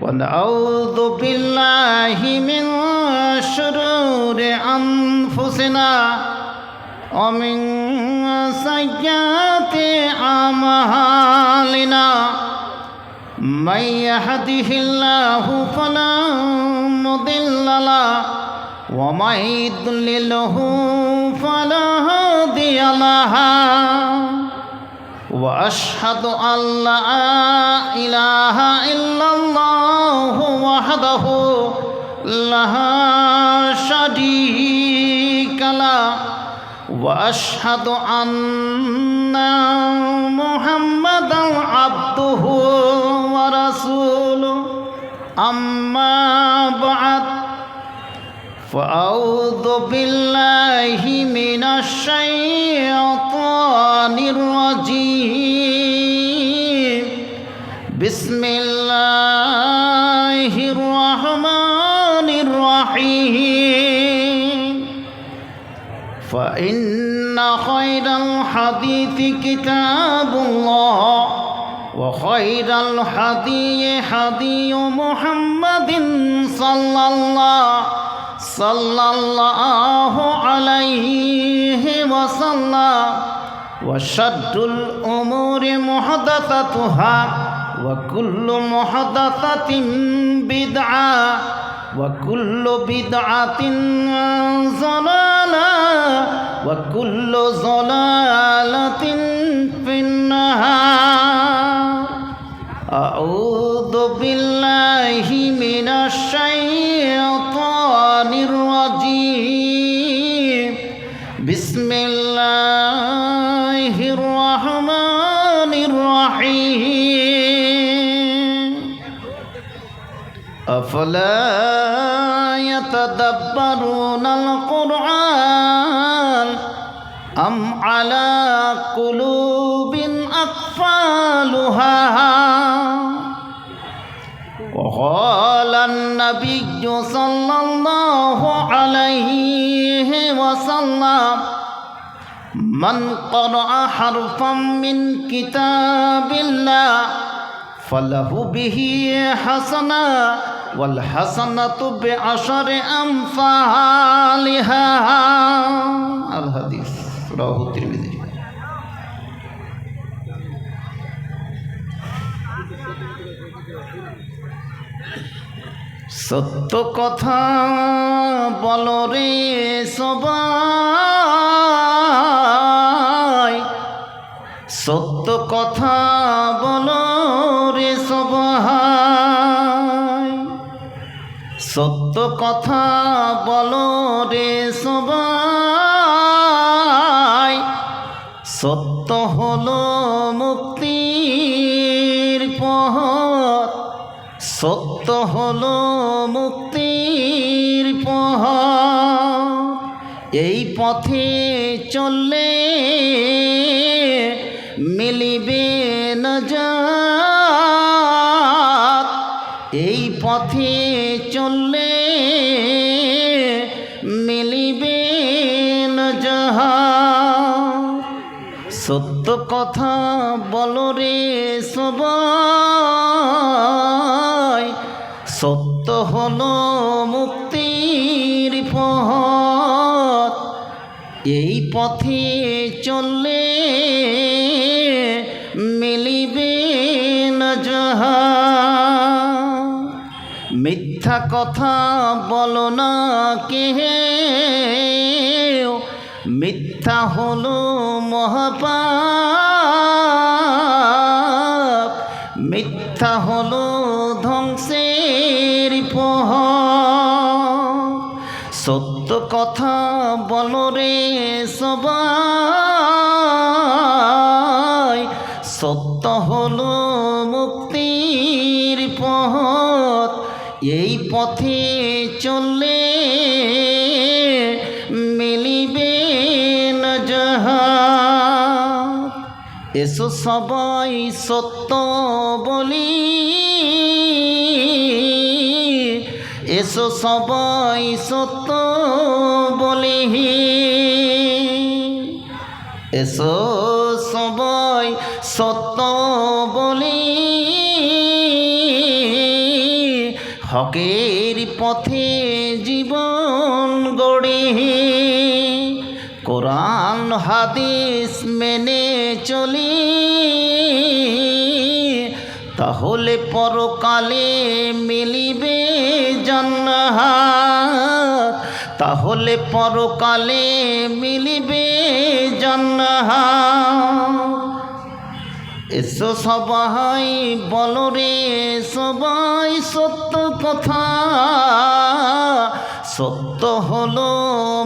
ونعوذ بالله من شرور أنفسنا ومن سيئات أعمالنا من يهده الله فلا مضل له ومن يضلله فلا هادي له وأشهد أن لا إله إلا الله وحده لا شريك له وأشهد أن محمدا عبده ورسوله أما بعد فأعوذ بالله من الشيطان الرجيم بسم الله الرحمن الرحيم فإن خير الحديث كتاب الله وخير الهدي هدي محمد صلى الله عليه وسلم وشر الأمور محدثاتها وكل محدثة بدعة وكل بدعة ضلالة وكل ضلالة في النار أعوذ بالله من الشيطان الرجيم بسم الله الرحمن الرحيم أفلا يتدبرون القرآن أم على قلوب أقفالها وقال النبي صلى الله عليه وسلم من قرأ حرفا من كتاب الله فله به حسنة والحسنة بعشر أمثالها الحديث رواه الترمذي সত্য কথা বলো রে সবাই সত্য কথা বলো রে সবাই সত্য কথা বলো রে সবাই সত্য হলো মুক্তির পথ সত্য হলো মুক্তির পথ এই পথে চললে মিলিবে নাজাত এই পথে চললে মিলিবে নাজাত সত্য কথা বলো রে সবাই সত্য হলো মুক্তির পথ এই পথে চললে মিলিবে নাজাত মিথ্যা কথা বলো না কেউ মিথ্যা হলো মহাপাপ মিথ্যা হলো ধ্বংসের পথ সত্য কথা বলো রে সবাই সত্য হলো মুক্তির পথ এই পথে চললে মিলিবে নাজাত এসো সবাই সত্য বলি এসো সবাই সত্য বলি এসো সবাই সত্য বলি হকের পথে জীবন গড়ে কোরআন হাদিস মেনে চলি, তাহলে পরকালে মিলিবে জান্নাত, তাহলে পরকালে মিলিবে জান্নাত। এসো সবাই বলো রে সবাই সত্য কথা, সত্য হলো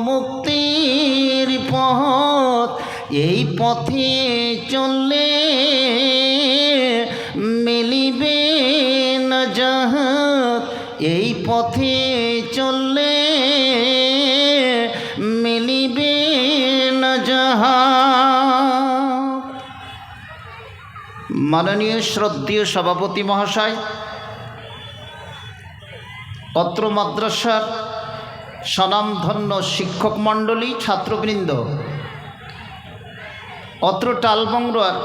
মুক্তির পথ, এই পথে চললে মিলিবে নাজাত, এই পথে চললে মিলিবে নাজাত। মাননীয় শ্রদ্ধেয় সভাপতি মহাশয়, অত্র মাদ্রাসার স্বনামধন্য শিক্ষক মণ্ডলী, ছাত্রবৃন্দ, অত্র টালবংরার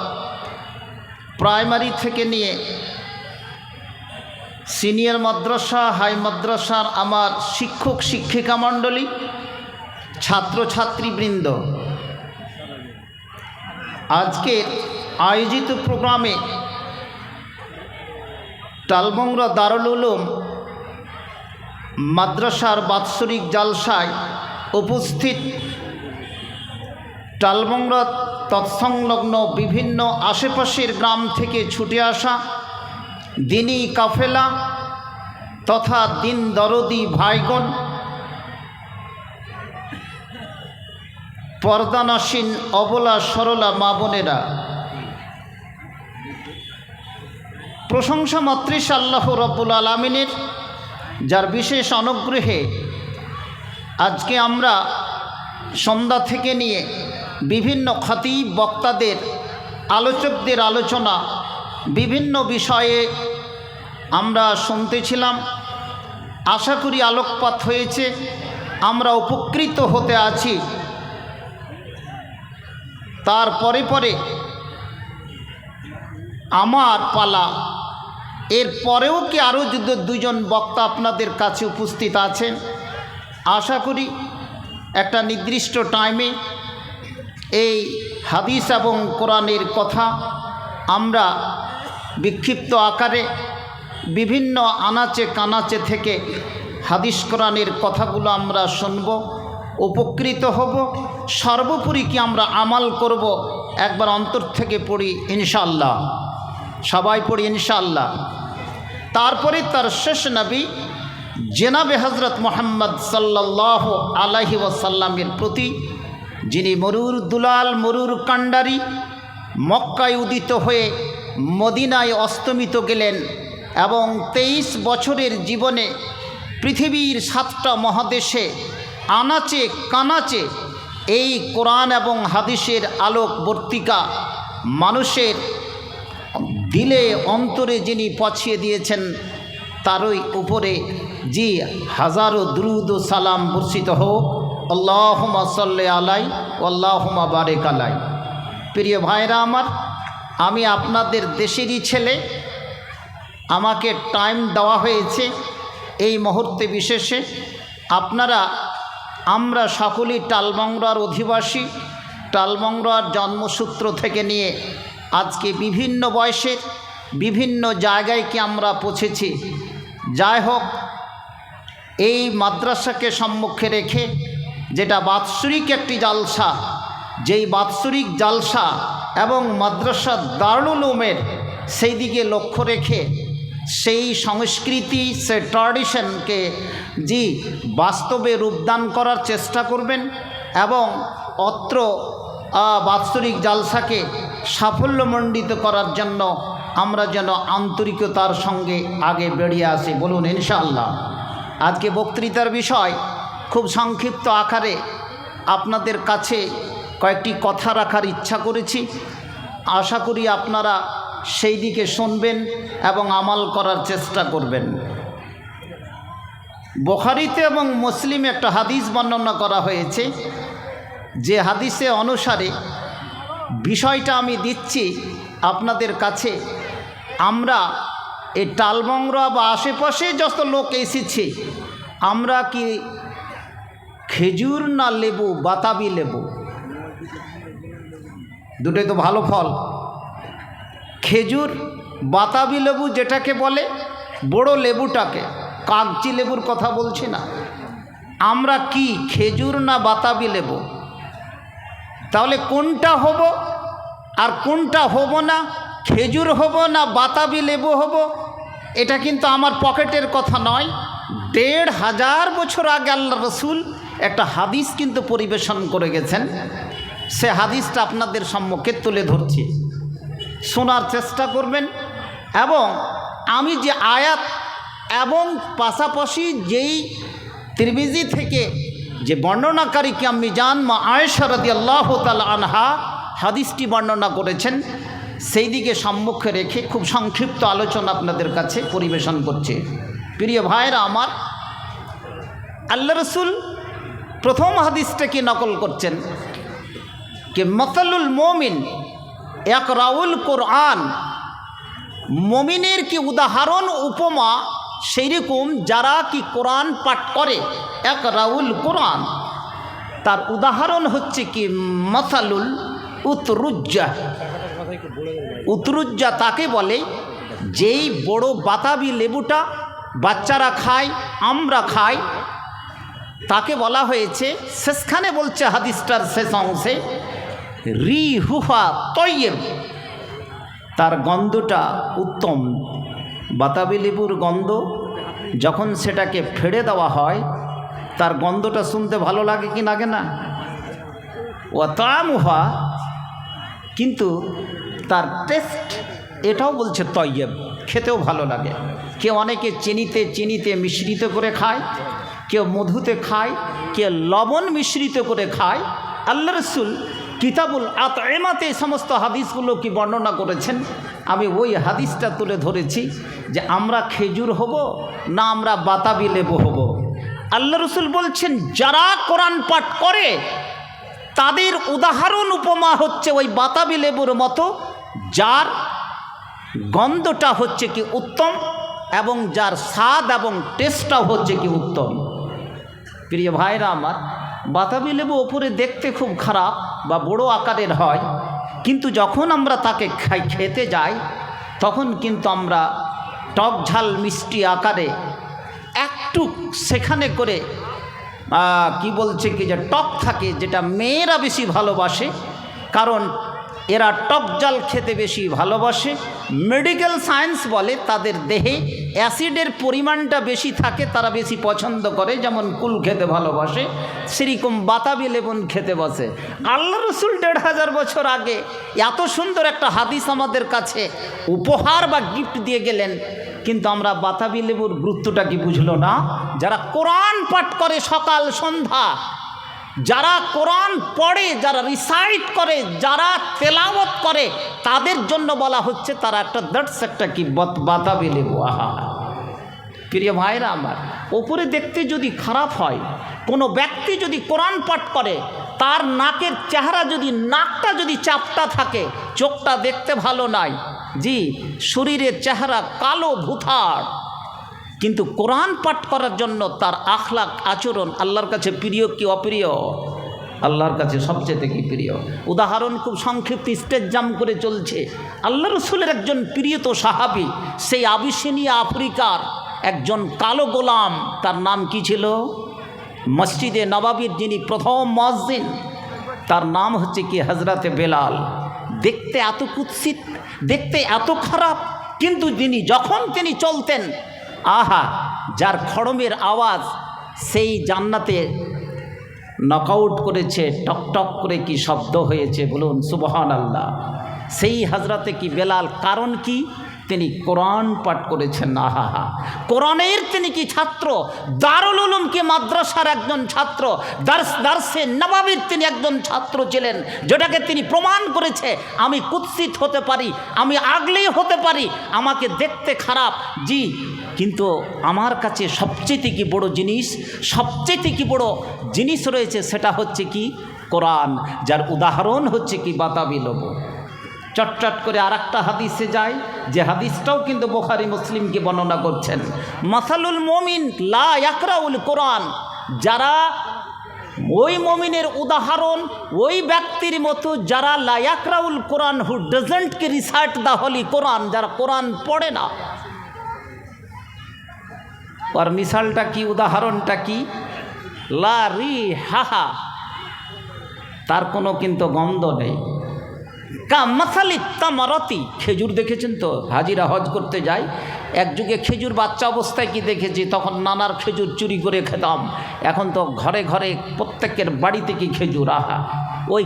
প্রাইমারি থেকে নিয়ে সিনিয়র মাদ্রাসা, হাই মাদ্রাসার আমার শিক্ষক শিক্ষিকা মণ্ডলী, ছাত্রছাত্রীবৃন্দ, আজকের আয়োজিত প্রোগ্রামে টালবংরা দারুল উলুম মাদ্রাসার বাৎসরিক জালসায় উপস্থিত টালবংরা তৎসংলগ্ন বিভিন্ন আশেপাশের গ্রাম থেকে ছুটে আসা দিনী কাফেলা তথা দিন দরদি ভাইগণ, পর্দানাসীন অবলা সরলা মা বোনেরা, প্রশংসা মাতৃস আল্লাহ রব্বুল আলামিনের, যার বিশেষ অনুগ্রহে আজকে আমরা সন্ধ্যা থেকে নিয়ে বিভিন্ন খতিব বক্তাদের, আলোচকদের আলোচনা বিভিন্ন বিষয়ে আমরা শুনতেছিলাম। আশা করি আলোকপাত হয়েছে, আমরা উপকৃত হতে আছি। তারপরে পরে আমার পালা, এর পরেও কি আরও দুজন বক্তা আপনাদের কাছে উপস্থিত আছেন। আশা করি একটা নির্দিষ্ট টাইমে এই হাদিস এবং কোরআনের কথা আমরা বিক্ষিপ্ত আকারে বিভিন্ন আনাচে কানাচে থেকে হাদিস কোরআনের কথাগুলো আমরা শুনব, উপকৃত হব, সর্বোপরি কি আমরা আমাল করব। একবার অন্তর থেকে পড়ি ইনশাআল্লাহ, সবাই পড়ি ইনশাআল্লাহ। তারপরে তার শেষ নবী জনাবে হযরত মুহাম্মদ সাল্লাল্লাহু আলাইহি ওয়াসাল্লামের প্রতি, যিনি মরুর দুলাল, মরুর কাণ্ডারি, মক্কায় উদিত হয়ে মদিনায় অস্তমিত গেলেন এবং 23 বছরের জীবনে পৃথিবীর 7টা মহাদেশে আনাচে কানাচে এই কোরআন এবং হাদিসের আলোকবর্তিকা মানুষের দিলে অন্তরে যিনি পৌঁছিয়ে দিয়েছেন, তারই উপরে জি হাজারো দুরুদ ও সালাম বর্ষিত হোক। আল্লাহুম্মা সাল্লি আলাই আল্লাহুম্মা বারিক আলাই। প্রিয় ভাইরা আমার, আমি আপনাদের দেশেরই ছেলে, আমাকে টাইম দেওয়া হয়েছে এই মুহূর্তে বিশেষে। আপনারা আমরা সকলেই টালবংরার অধিবাসী, টালবংরার জন্মসূত্র থেকে নিয়ে আজকে বিভিন্ন বয়সের বিভিন্ন জায়গায় কি আমরা পৌঁছেছি। যাই হোক, এই মাদ্রাসাকে সম্মুখে রেখে, যেটা বাৎসরিক একটি জালসা, যেই বাৎসরিক জালসা এবং মাদ্রাসা দারুল উলুমের সেই দিকে লক্ষ্য রেখে সেই সংস্কৃতি, সে ট্র্যাডিশনকে জি বাস্তবে রূপদান করার চেষ্টা করবেন এবং অত্র বাৎসরিক জালসাকে সাফল্যমণ্ডিত করার জন্য আমরা যেন আন্তরিকতার সঙ্গে আগে বেরিয়ে আসি। বলুন ইনশাআল্লাহ। আজকে বক্তৃতার বিষয় খুব সংক্ষিপ্ত আকারে আপনাদের কাছে কয়েকটি কথা রাখার ইচ্ছা করেছি। আশা করি আপনারা সেই দিকে শুনবেন এবং আমাল করার চেষ্টা করবেন। বুখারীতে এবং মুসলিমে একটা হাদিস বর্ণনা করা হয়েছে, যে হাদিসে অনুসারে বিষয়টা আমি দিচ্ছি আপনাদের কাছে। আমরা এই টালমংরা বা আশেপাশে যত লোক এসেছে, আমরা কি খেজুর না লেবু, বাতাবি লেবু? দুটোই তো ভালো ফল। খেজুর, বাতাবি লেবু যেটাকে বলে, বড় লেবুটাকে, কাগজি লেবুর কথা বলছি না। আমরা কি খেজুর না বাতাবি লেবু? তাহলে কোনটা হব আর কোনটা হব না, খেজুর হব না বাতাবি লেবু হব, এটা কিন্তু আমার পকেটের কথা নয়। ১৫০০ বছর আগে আল্লাহ রসুল একটা হাদিস কিন্তু পরিবেশন করে গেছেন। সে হাদিসটা আপনাদের সম্মুখে তুলে ধরছি, শোনার চেষ্টা করবেন। এবং আমি যে আয়াত এবং পাশাপাশি যেই তিরমিজি থেকে যে বর্ণনাকারীকে আমি মা আয়েশা রাদিয়াল্লাহু তাআলা আনহা হাদিসটি বর্ণনা করেছেন, সেই দিকে সম্মুখে রেখে খুব সংক্ষিপ্ত আলোচনা আপনাদের কাছে পরিবেশন করছে। প্রিয় ভাইরা আমার, আল্লাহ রসুল প্রথম হাদিসটাকে নকল করছেন कि मसलुल मोमिन यकराउल कुरआन, मोमिनेर की उदाहरण उपमा সেই রকম যারা কি কোরআন পাঠ করে, একরাউল কোরআন, তার উদাহরণ হচ্ছে কি মাসালুল উতরুজ্জা। উতরুজ্জা তাকে বলে যেই বড় বাতাবি লেবুটা বাচ্চারা খায়, আমরা খাই, তাকে বলা হয়েছে। শেষখানে বলছে হাদিসটার শেষ অংশে, রিহুহা তয়্যিব, তার গন্ধটা উত্তম। বাতাবি লেবুর গন্ধ যখন সেটাকে ফেড়ে দেওয়া হয়, তার গন্ধটা শুনতে ভালো লাগে কি লাগে না? ও তামুহা, কিন্তু তার টেস্ট এটাও বলছে তয়্যিব, খেতেও ভালো লাগে। কেউ অনেকে চিনিতে মিশ্রিত করে খায়, কেউ মধুতে খায়, কেউ লবণ মিশ্রিত করে খায়। আল্লাহ রসুল কিতাবুল আতইমাতে এই সমস্ত হাদিসগুলো কি বর্ণনা করেছেন। আমি ওই হাদিসটা তুলে ধরেছি যে আমরা খেজুর হব না আমরা বাতাবি লেবু হব। আল্লাহ রসুল বলছেন যারা কোরআন পাঠ করে তাদের উদাহরণ উপমা হচ্ছে ওই বাতাবি লেবুর মতো, যার গন্ধটা হচ্ছে কি উত্তম এবং যার স্বাদ এবং টেস্টটাও হচ্ছে কি উত্তম। প্রিয় ভাইরা আমার, বাতাবি লেবু ওপরে দেখতে খুব খারাপ বা বড় আকারের হয়, কিন্তু যখন আমরা তাকে খেতে যাই তখন কিন্তু আমরা টক ঝাল মিষ্টি আকারে একটু সেখানে করে কি বলছে কি যে টক থাকে, যেটা মেয়েরা বেশি ভালোবাসে, কারণ এরা টক জাল খেতে বেশি ভালোবাসে। মেডিকেল সায়েন্স বলে তাদের দেহে অ্যাসিডের পরিমাণটা বেশি থাকে, তারা বেশি পছন্দ করে। যেমন কুল খেতে ভালোবাসে, সেরকম বাতাবি লেবুন খেতে বসে। আল্লাহ রসুল ১৫০০ বছর আগে এত সুন্দর একটা হাদিস আমাদের কাছে উপহার বা গিফট দিয়ে গেলেন, কিন্তু আমরা বাতাবি লেবুর গুরুত্বটা কি বুঝলো না? যারা কোরআন পাঠ করে সকাল সন্ধ্যা, যারা কোরআন পড়ে, যারা রিসাইট করে, যারা তেলাওয়াত করে, তাদের জন্য বলা হচ্ছে তারা একটা দ্যাটস একটা কি বাতাবি লেবু। আহা প্রিয় ভাইরা আমার, ওপরে দেখতে যদি খারাপ হয়, কোনো ব্যক্তি যদি কোরআন পাঠ করে, তার নাকের চেহারা যদি, নাকটা যদি চাপটা থাকে, চোখটা দেখতে ভালো নয়, জি শরীরের চেহারা কালো ভূথার, কিন্তু কোরআন পাঠ করার জন্য তার আখলাক আচরণ আল্লাহর কাছে প্রিয় কি অপ্রিয়? আল্লাহর কাছে সবচেয়ে কি প্রিয়। উদাহরণ খুব সংক্ষিপ্ত, স্টেজ জাম করে চলছে। আল্লাহ রসুলের একজন প্রিয়ত সাহাবী, সেই আবিসিনিয়া আফ্রিকার একজন কালো গোলাম, তার নাম কি ছিল? মসজিদে নবাবির যিনি প্রথম মুয়াজ্জিন, তার নাম হচ্ছে কি হজরতে বেলাল। দেখতে এত কুৎসিত, দেখতে এত খারাপ, কিন্তু যখন তিনি চলতেন, আহা, যার খড়মের আওয়াজ সেই জান্নাতে নকআউট করেছে, টকটক করে কি শব্দ হয়েছে বলুন সুবহানাল্লাহ। সেই হজরতে কি বেলাল, কারণ কি? তিনি কোরআন পাঠ করেছেন। আহা, কোরআনের তিনি কি ছাত্র, দারুল উলুম কি মাদ্রাসার একজন ছাত্র, দারসে নবাবির তিনি একজন ছাত্র ছিলেন, যেটাকে তিনি প্রমাণ করেছে আমি কুৎসিত হতে পারি, আমি আগলেই হতে পারি, আমাকে দেখতে খারাপ, জি, কিন্তু আমার কাছে সবচেয়ে কি বড় জিনিস, সবচেয়ে কি বড় জিনিস রয়েছে, সেটা হচ্ছে কি কোরআন, যার উদাহরণ হচ্ছে কি বাতাবি লেবু। চটচট করে আর একটা হাদিসে যায়, যে হাদিসটাও কিন্তু বুখারী মুসলিমকে বর্ণনা করছেন। মাসালুল মুমিন লা ইয়াকরাউল কোরআন, যারা ওই মুমিনের উদাহরণ ওই ব্যক্তির মতো যারা লা ইয়াকরাউল কোরআন, who doesn't recite the Holi কোরআন, যারা কোরআন পড়ে না। আর মিসালটা কি, উদাহরণটা কি? লা রি হাহা, তার কোনো কিন্তু গন্ধ নেই। কা মাসালি তামারতি, খেজুর দেখেছেন তো, হাজিরা হজ করতে যায়, এক যুগে খেজুর বাচ্চা অবস্থায় কি দেখেছি, তখন নানার খেজুর চুরি করে খেতাম, এখন তো ঘরে ঘরে প্রত্যেকের বাড়িতে কি খেজুর, আহা ওই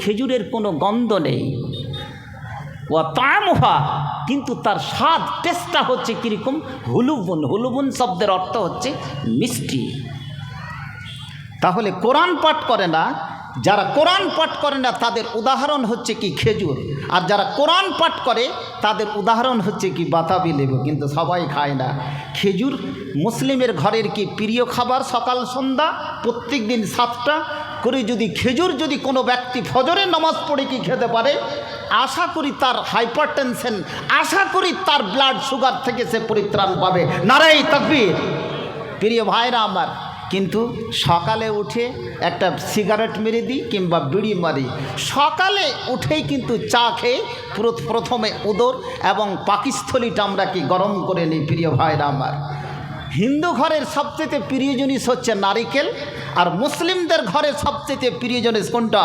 খেজুরের কোনো গন্ধ নেই। ও তামহা, কিন্তু তার স্বাদ, টেস্টটা হচ্ছে কীরকম, হুলুবুন, হুলুবুন শব্দের অর্থ হচ্ছে মিষ্টি। তাহলে কোরআন পাঠ করে না, যারা কোরআন পাঠ করে না তাদের উদাহরণ হচ্ছে কি খেজুর, আর যারা কোরআন পাঠ করে তাদের উদাহরণ হচ্ছে কি বাতাবি লেবু, কিন্তু সবাই খায় না। খেজুর মুসলিমের ঘরের কি প্রিয় খাবার, সকাল সন্ধ্যা প্রত্যেক দিন 7টা করে যদি খেজুর যদি কোনো ব্যক্তি ফজরের নামাজ পড়ে কি খেতে পারে, আশা করি তার হাইপারটেনশন, আশা করি তার ব্লাড সুগার থেকে সে পরিত্রাণ পাবে। নারায়ে তাকবীর। প্রিয় ভাইরা আমার, কিন্তু সকালে উঠে একটা সিগারেট মেরে দিই কিংবা বিড়ি মারি, সকালে উঠেই কিন্তু চা খেয়ে প্রথমে উদর এবং পাকস্থলীটা আমরা কি গরম করে নিই। প্রিয় ভাইরা আমার, হিন্দু ঘরের সবচেয়ে প্রিয় জিনিস হচ্ছে নারিকেল, আর মুসলিমদের ঘরের সবচেয়ে প্রিয় জিনিস কোনটা?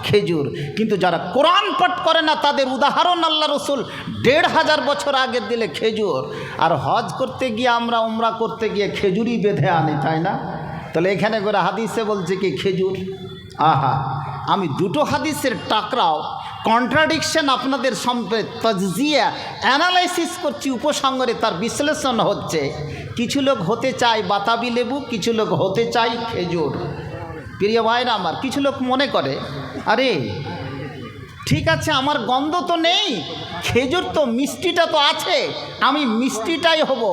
খেজুর। কিন্তু যারা কোরআন পাঠ করে না তাদের উদাহরণ আল্লাহ রসুল 1500 বছর আগের দিলে খেজুর। আর হজ করতে গিয়ে আমরা উমরা করতে গিয়ে খেজুরই বেঁধে আনি, তাই না? তাহলে এখানে করে হাদিসে বলছে কি খেজুর। আহা, আমি দুটো হাদিসের টাকরাও কন্ট্রাডিকশন আপনাদের সম্পর্কে তাজিয়া অ্যানালাইসিস করছি, উপসংহারে তার বিশ্লেষণ হচ্ছে। কিছু লোক হতে চায় বাতাবি লেবু, কিছু লোক হতে চায় খেজুর। প্রিয় ভাইরা আমার, কিছু লোক মনে করে আরে ঠিক আছে আমার গন্ধ তো নেই, খেজুর তো মিষ্টিটা তো আছে, আমি মিষ্টিটাই হব,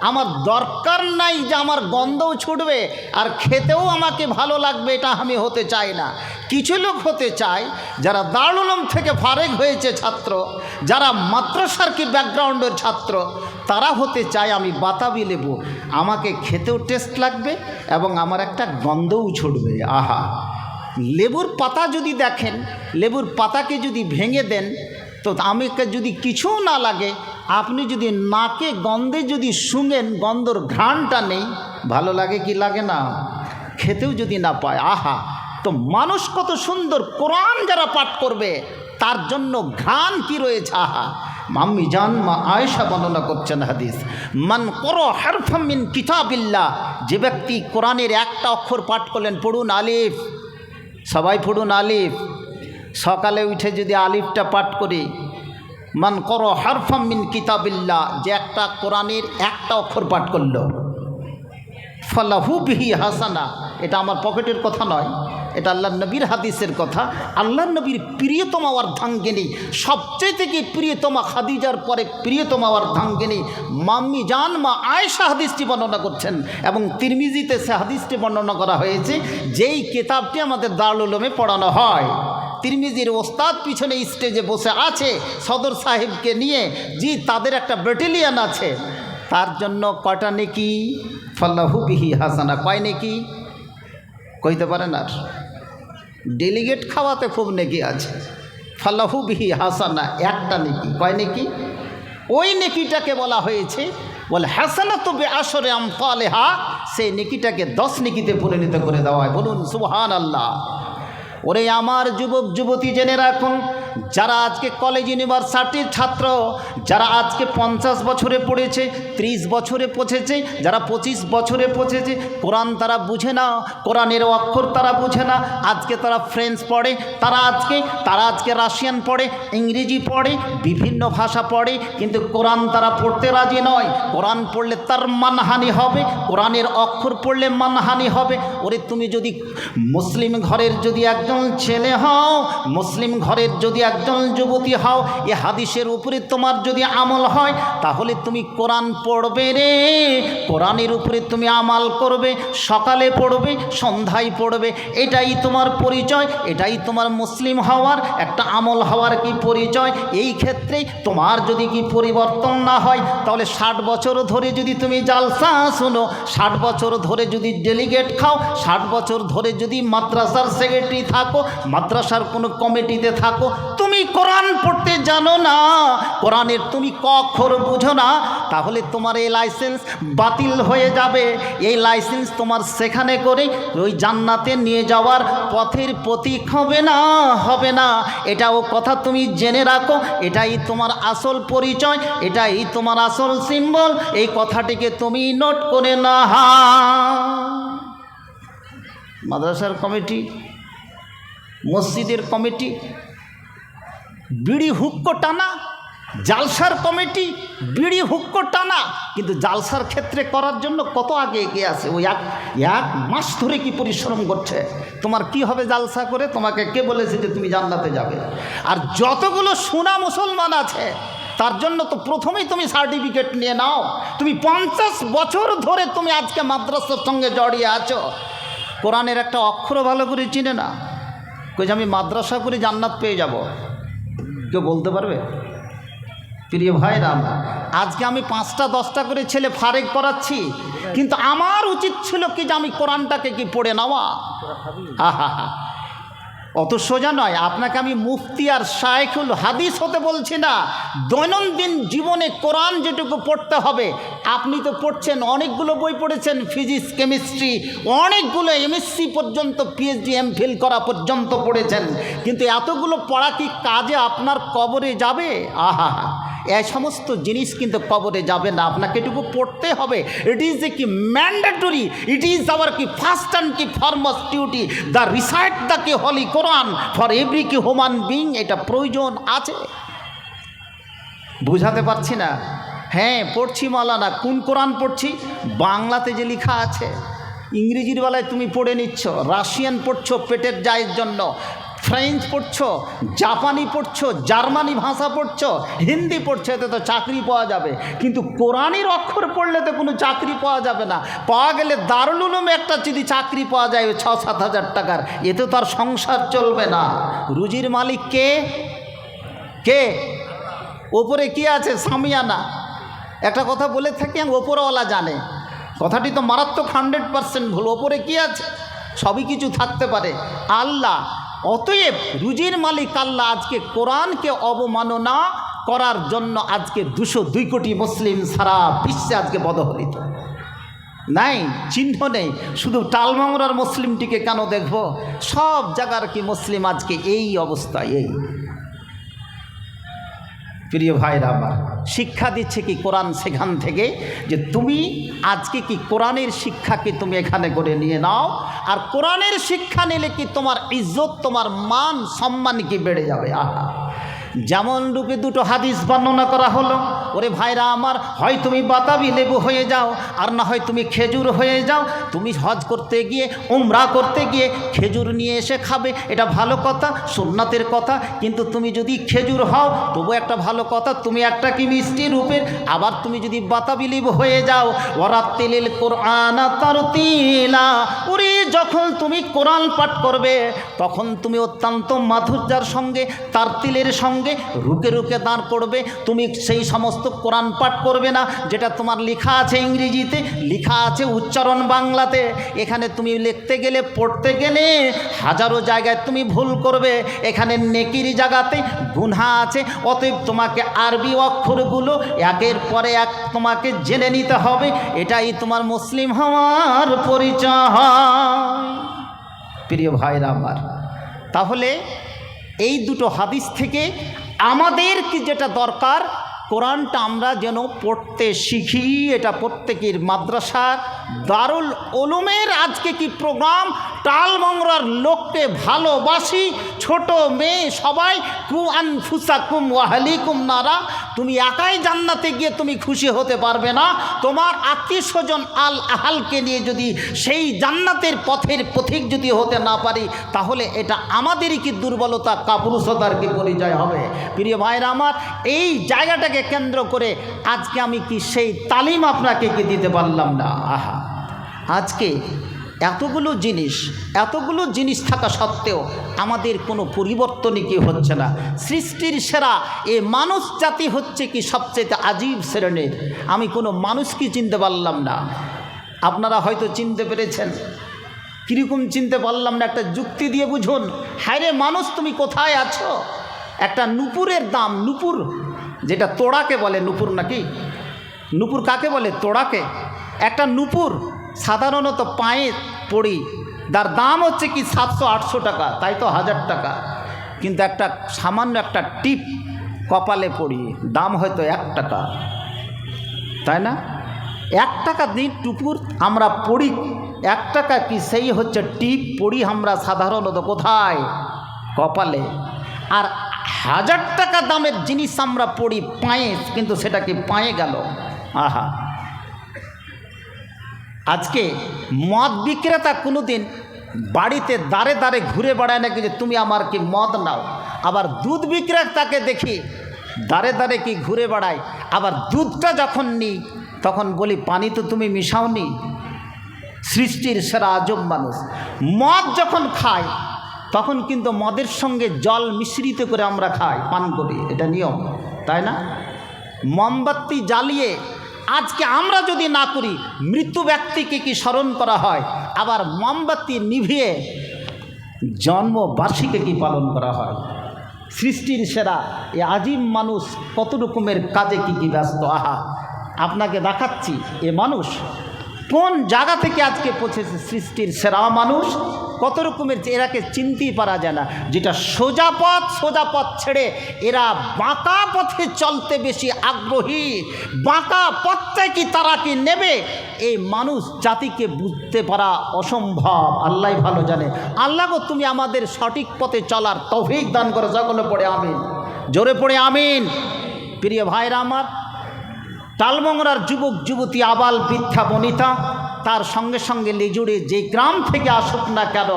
আমার দরকার নাই যে আমার গন্ধও ছুটবে আর খেতেও আমাকে ভালো লাগবে, এটা আমি হতে চাই না। কিছু লোক হতে চায় যারা দারুল উলুম থেকে ফারেগ হয়েছে ছাত্র, যারা মাদ্রাসার কি ব্যাকগ্রাউন্ডের ছাত্র, তারা হতে চায় আমি বাতাবি লেবু, আমাকে খেতেও টেস্ট লাগবে এবং আমার একটা গন্ধও ছুটবে। আহা, লেবুর পাতা যদি দেখেন, লেবুর পাতাকে যদি ভেঙে দেন তো আমাকে যদি কিছু না লাগে, আপনি যদি নাকে গন্ধে যদি শুঙেন, গন্ধর ঘ্রাণটা নেই, ভালো লাগে কি লাগে না? খেতেও যদি না পায়, আহা, তো মানুষ কত সুন্দর কোরআন যারা পাঠ করবে তার জন্য ঘ্রাণ কি রয়েছে। আহা, মাম্মি জান মা আয়েশা বর্ণনা করছেন হাদিস, মান করো হারফাম মিন কিতাবিল্লাহ, যে ব্যক্তি কোরআনের একটা অক্ষর পাঠ করলেন, পড়ুন আলিফ, সবাই পড়ুন আলিফ, সকালে উঠে যদি আলিফটা পাঠ করি, মান করো হারফাম মিন কিতাবিল্লাহ, যে একটা কোরআনের একটা অক্ষর পাঠ করল, ফালাহু বিহি হাসানা, এটা আমার পকেটের কথা নয়, এটা আল্লাহ নবীর হাদিসের কথা। আল্লাহ নবীর প্রিয়তমা অর্ধাঙ্গিনী, সবচেয়ে থেকে প্রিয়তমা খাদিজার পরে প্রিয়তমা অর্ধাঙ্গিনী মাম্মি জান মা আয়েশা হাদিসটি বর্ণনা করছেন, এবং তিরমিজিতে সে হাদিসটি বর্ণনা করা হয়েছে, যেই কিতাবটি আমাদের দারুল উলুমে পড়ানো হয়। তিরমিজির ওস্তাদ পিছনে স্টেজে বসে আছে সদর সাহেবকে নিয়ে, জি তাদের একটা ব্যাটালিয়ান আছে, তার জন্য কয়টা নেকি? ফালাহু বিহি হাসানা, কয় নেকি কইতে পারেন? আর ডেলিগেট খাওয়াতে খুব নেকি আছে, ফালাহু বিহি হাসানা, একটা নেকি, কয় নেকি? ওই নেকিটাকে বলা হয়েছে বলে হাসানাতু বিআশরি আমসালিহা, সেই নেকিটাকে 10 নেকিতে পরিণত করে দেওয়া হয়। বলুন সুবহানাল্লাহ। ওরে আমার যুবক যুবতী, জেনে রাখুন, যারা আজকে কলেজ ইউনিভার্সিটির ছাত্র, যারা আজকে 50 বছরে পড়েছে, 30 বছরে পৌঁছেছে, যারা 25 বছরে পৌঁছেছে, কোরআন তারা বুঝে না, কোরআনের অক্ষর তারা বুঝে না। আজকে তারা ফ্রেঞ্চ পড়ে, তারা আজকে রাশিয়ান পড়ে, ইংরেজি পড়ে, বিভিন্ন ভাষা পড়ে, কিন্তু কোরআন তারা পড়তে রাজি নয়। কোরআন পড়লে তার মানহানি হবে, কোরআনের অক্ষর পড়লে মানহানি হবে। ওরে তুমি যদি মুসলিম ঘরের যদি একজন ছেলে হও, মুসলিম ঘরের যদি একজন যুবতী হও, এ হাদিসের উপরে তোমার যদি আমল হয় তাহলে তুমি কোরআন পড়বে রে, কোরআনের উপরে তুমি আমাল করবে, সকালে পড়বে সন্ধ্যায় পড়বে, এটাই তোমার পরিচয়, এটাই তোমার মুসলিম হওয়ার একটা আমল হওয়ার কি পরিচয়। এই ক্ষেত্রে তোমার যদি কি পরিবর্তন না হয় তাহলে 60 বছর ধরে যদি তুমি জালসা শুনো, 60 বছর ধরে যদি ডেলিগেট খাও, 60 বছর ধরে যদি মাদ্রাসার সেক্রেটারি থাকো, মাদ্রাসার কোনো কমিটিতে থাকো, তুমি কোরআন পড়তে জানো না, কোরআনের তুমি ক অক্ষর বুঝো না, তাহলে তোমার এই লাইসেন্স বাতিল হয়ে যাবে। এই লাইসেন্স তোমার সেখানে করে ওই জান্নাতে নিয়ে যাওয়ার পথের প্রতীক হবে না, হবে না। এটাও কথা তুমি জেনে রাখো, এটাই তোমার আসল পরিচয়, এটাই তোমার আসল সিম্বল। এই কথাটিকে তুমি নোট করে না। মাদ্রাসার কমিটি, মসজিদের কমিটি বিড়ি হুক্কো টানা, জালসার কমিটি বিড়ি হুক্কো টানা, কিন্তু জালসার ক্ষেত্রে করার জন্য কত আগে এগিয়ে আছে। ওই এক মাস ধরে কি পরিশ্রম করছে। তোমার কি হবে জালসা করে? তোমাকে কে বলেছে যে তুমি জান্নাতে যাবে? আর যতগুলো সোনা মুসলমান আছে তার জন্য তো প্রথমেই তুমি সার্টিফিকেট নিয়ে নাও। তুমি 50 বছর ধরে তুমি আজকে মাদ্রাসার সঙ্গে জড়িয়ে আছো, কোরআনের একটা অক্ষর ভালো করে চিনে না, কই যে আমি মাদ্রাসা করে জান্নাত পেয়ে যাব? কেউ বলতে পারবে? প্রিয় ভাইরা, আজকে আমি 5টা 10টা করে ছেলে ফারেক করাচ্ছি, কিন্তু আমার উচিত ছিল কি যে আমি কোরআনটাকে কি পড়ে নেওয়া। হা, অত সোজা নয়। আপনাকে আমি মুফতি আর শায়েখুল হাদিস হতে বলছি না। দৈনন্দিন জীবনে কোরআন যেটুকু পড়তে হবে, আপনি তো পড়ছেন, অনেকগুলো বই পড়েছেন, ফিজিক্স, কেমিস্ট্রি, অনেকগুলো এমএসসি পর্যন্ত, পিএইচডি, এমফিল করা পর্যন্ত পড়েছেন, কিন্তু এতগুলো পড়া কি কাজে আপনার কবরে যাবে? আহা, এই সমস্ত জিনিস কিন্তু কবরে যাবে না। আপনাকে এটুকু পড়তে হবে। ইট ইজ এ কি ম্যান্ডেটরি, ইট ইজ আওয়ার কি ফার্স্ট অ্যান্ড কি foremost duty, the recite the কি হলি কোরআন ফর এভরি কি হিউম্যান বিং। এটা প্রয়োজন আছে। বুঝাতে পারছি না? হ্যাঁ পড়ছি মাওলানা। কোন কোরআন পড়ছি? বাংলাতে যে লেখা আছে, ইংরেজির বেলায় তুমি পড়ে নিচ্ছ, রাশিয়ান পড়ছো পেটের জায়ের জন্য, ফ্রেঞ্চ পড়ছো, জাপানি পড়ছো, জার্মানি ভাষা পড়ছো, হিন্দি পড়ছো, এতে তো চাকরি পাওয়া যাবে, কিন্তু কোরআনের অক্ষর পড়লে তো কোনো চাকরি পাওয়া যাবে না। পাওয়া গেলে দারুল উলুমে একটা যদি চাকরি পাওয়া যায় 6-7 হাজার টাকার, এতে তো আর সংসার চলবে না। রুজির মালিক কে? কে? ওপরে কি আছে? সামিয়ানা। একটা কথা বলে থাকি, ওপরওয়ালা জানে, কথাটি তো মারাত্মক 100% ভুল। ওপরে কি আছে? সবই কিছু থাকতে পারে, আল্লাহ। অতএব রুজির মালিক আল্লাহ আজকে কোরআনকে অবমাননা করার জন্য আজকে 202 কোটি মুসলিম সারা বিশ্বে আজকে বদহলিত। নাই, চিহ্ন নেই। শুধু টালমাংরার মুসলিমটিকে কেন দেখব? সব জায়গার কি মুসলিম আজকে এই অবস্থায়। এই প্রিয় ভাইরা আমার, শিক্ষা দিচ্ছে কি কোরআন সেখান থেকে, যে তুমি আজকে কি কোরআনের শিক্ষাকে তুমি এখানে করে নিয়ে নাও। আর কোরআনের শিক্ষা নিলে কি তোমার ইজ্জত, তোমার মান সম্মান কি বেড়ে যাবে। আহা, যেমন রূপে 2টো হাদিস বর্ণনা করা হলো। ওরে ভাইরা আমার, হয় তুমি বাতাবি লেবু হয়ে যাও, আর না হয় তুমি খেজুর হয়ে যাও। তুমি হজ করতে গিয়ে, উমরা করতে গিয়ে খেজুর নিয়ে এসে খাবে, এটা ভালো কথা, সুন্নাতের কথা। কিন্তু তুমি যদি খেজুর হও তবু একটা ভালো কথা, তুমি একটা কি মিষ্টি রূপের। আবার তুমি যদি বাতাবি লেবু হয়ে যাও, ওয়ারাত্তিলিল কোরআন তারতিলা, ওরে যখন তুমি কোরআন পাঠ করবে তখন তুমি অত্যন্ত মাধুর্যের সঙ্গে, তারতিলের সঙ্গে রুকে রুকে দাঁড় করবে। তুমি সেই সমস্ত কোরআন পাঠ করবে না যেটা তোমার লেখা আছে ইংরেজিতে, লেখা আছে উচ্চারণ বাংলাতে। এখানে তুমি লিখতে গেলে, পড়তে গেলে হাজারো জায়গায় তুমি ভুল করবে। এখানে নেকির জায়গাতে গুনাহ আছে। অতএব তোমাকে আরবি অক্ষরগুলো একের পরে এক তোমাকে জেনে নিতে হবে। এটাই তোমার মুসলিম হওয়ার পরিচয়। প্রিয় ভাইরা আমার, তাহলে এই 2টো হাদিস থেকে আমাদের কি যেটা দরকার, কোরআনটা আমরা যেন পড়তে শিখি। এটা প্রত্যেকের মাদ্রাসার দারুল উলুমের আজকে কি প্রোগ্রাম, টালমংরার লোককে ভালোবাসি, ছোট মেয়ে সবাই, কু আনফুসাকুম ওয়া আহলিকুম নারা। তুমি একাই জান্নাতে গিয়ে তুমি খুশি হতে পারবে না, তোমার আত্মীয় স্বজন আল আহালকে নিয়ে যদি সেই জান্নাতের পথের পথিক যদি হতে না পারি, তাহলে এটা আমাদেরই কি দুর্বলতা, কাপুরুষতার কি পরিচয় হবে। প্রিয় ভাইরা আমার, এই জায়গাটাকে কেন্দ্র করে আজকে আমি কি সেই তালিম আপনাকে কি দিতে পারলাম না। আহা, আজকে এতগুলো জিনিস থাকা সত্ত্বেও আমাদের কোনো পরিবর্তনই কি হচ্ছে না। সৃষ্টির সেরা এ মানুষ জাতি হচ্ছে কি সবচেয়ে আজীব শ্রেণীর। আমি কোনো মানুষকে চিনতে পারলাম না, আপনারা হয়তো চিনতে পেরেছেন। কীরকম চিনতে পারলাম না, একটা যুক্তি দিয়ে বুঝুন। হায় রে মানুষ, তুমি কোথায় আছো? একটা নূপুরের দাম, নূপুর যেটা তোড়াকে বলে, নূপুর নাকি, নূপুর কাকে বলে? তোড়াকে। একটা নূপুর সাধারণত পায়ে পড়ি, তার দাম হচ্ছে কি 700-800 টাকা, তাই তো 1000 টাকা। কিন্তু একটা সামান্য একটা টিপ কপালে পড়ি, দাম হয়তো 1 টাকা, তাই না? 1 টাকা দিন টুপুর আমরা পড়ি, 1 টাকা কি সেই হচ্ছে টিপ পড়ি আমরা সাধারণত কোথায়? কপালে। আর 1000 টাকা দামের জিনিস আমরা পড়ি পায়ে, কিন্তু সেটা কি পায়ে গেল। আহা, আজকে মদ বিক্রেতা কোনোদিন বাড়িতে দাঁড়ে দাঁড়ে ঘুরে বেড়ায় নাকি যে তুমি আমার কি মদ নাও। আবার দুধ বিক্রেতাকে দেখি দাঁড়ে দাঁড়ে কি ঘুরে বেড়ায়, আবার দুধটা যখন নিই তখন বলি পানি তো তুমি মিশাওনি। সৃষ্টির সেরা আজব মানুষ। মদ যখন খায় তখন কিন্তু মদের সঙ্গে জল মিশ্রিত করে আমরা খাই, পান করি, এটা নিয়ম, তাই না? মোমবাতি জ্বালিয়ে আজকে আমরা যদি না করি, মৃত্যু ব্যক্তিকে কি স্মরণ করা হয়, আবার মোমবাতি নিভিয়ে জন্মবার্ষিকী কি পালন করা হয়। সৃষ্টির সেরা এ আজীব মানুষ কত রকমের কাজে কি ব্যস্ত। আহা, আপনাকে দেখাচ্ছি এ মানুষ কোন জায়গা থেকে আজকে পৌঁছেছে। সৃষ্টির সেরা মানুষ কত রকমের, এরাকে চিনতেই পারা যায় না। যেটা সোজা পথ ছেড়ে এরা বাঁকা পথে চলতে বেশি আগ্রহী। বাঁকা পথটাই কি তারা কি নেবে, এই মানুষ জাতিকে বুঝতে পারা অসম্ভব। আল্লাহ ভালো জানে। আল্লাহ গো, তুমি আমাদের সঠিক পথে চলার তৌফিক দান করো। সকলে পড়ে আমিন, জোরে পড়ে আমিন। প্রিয় ভাইরা আমার, টালমংরার যুবক যুবতী, আবাল বৃদ্ধা বনিতা, তার সঙ্গে সঙ্গে লিজুড়ে যে গ্রাম থেকে আসুক না কেন,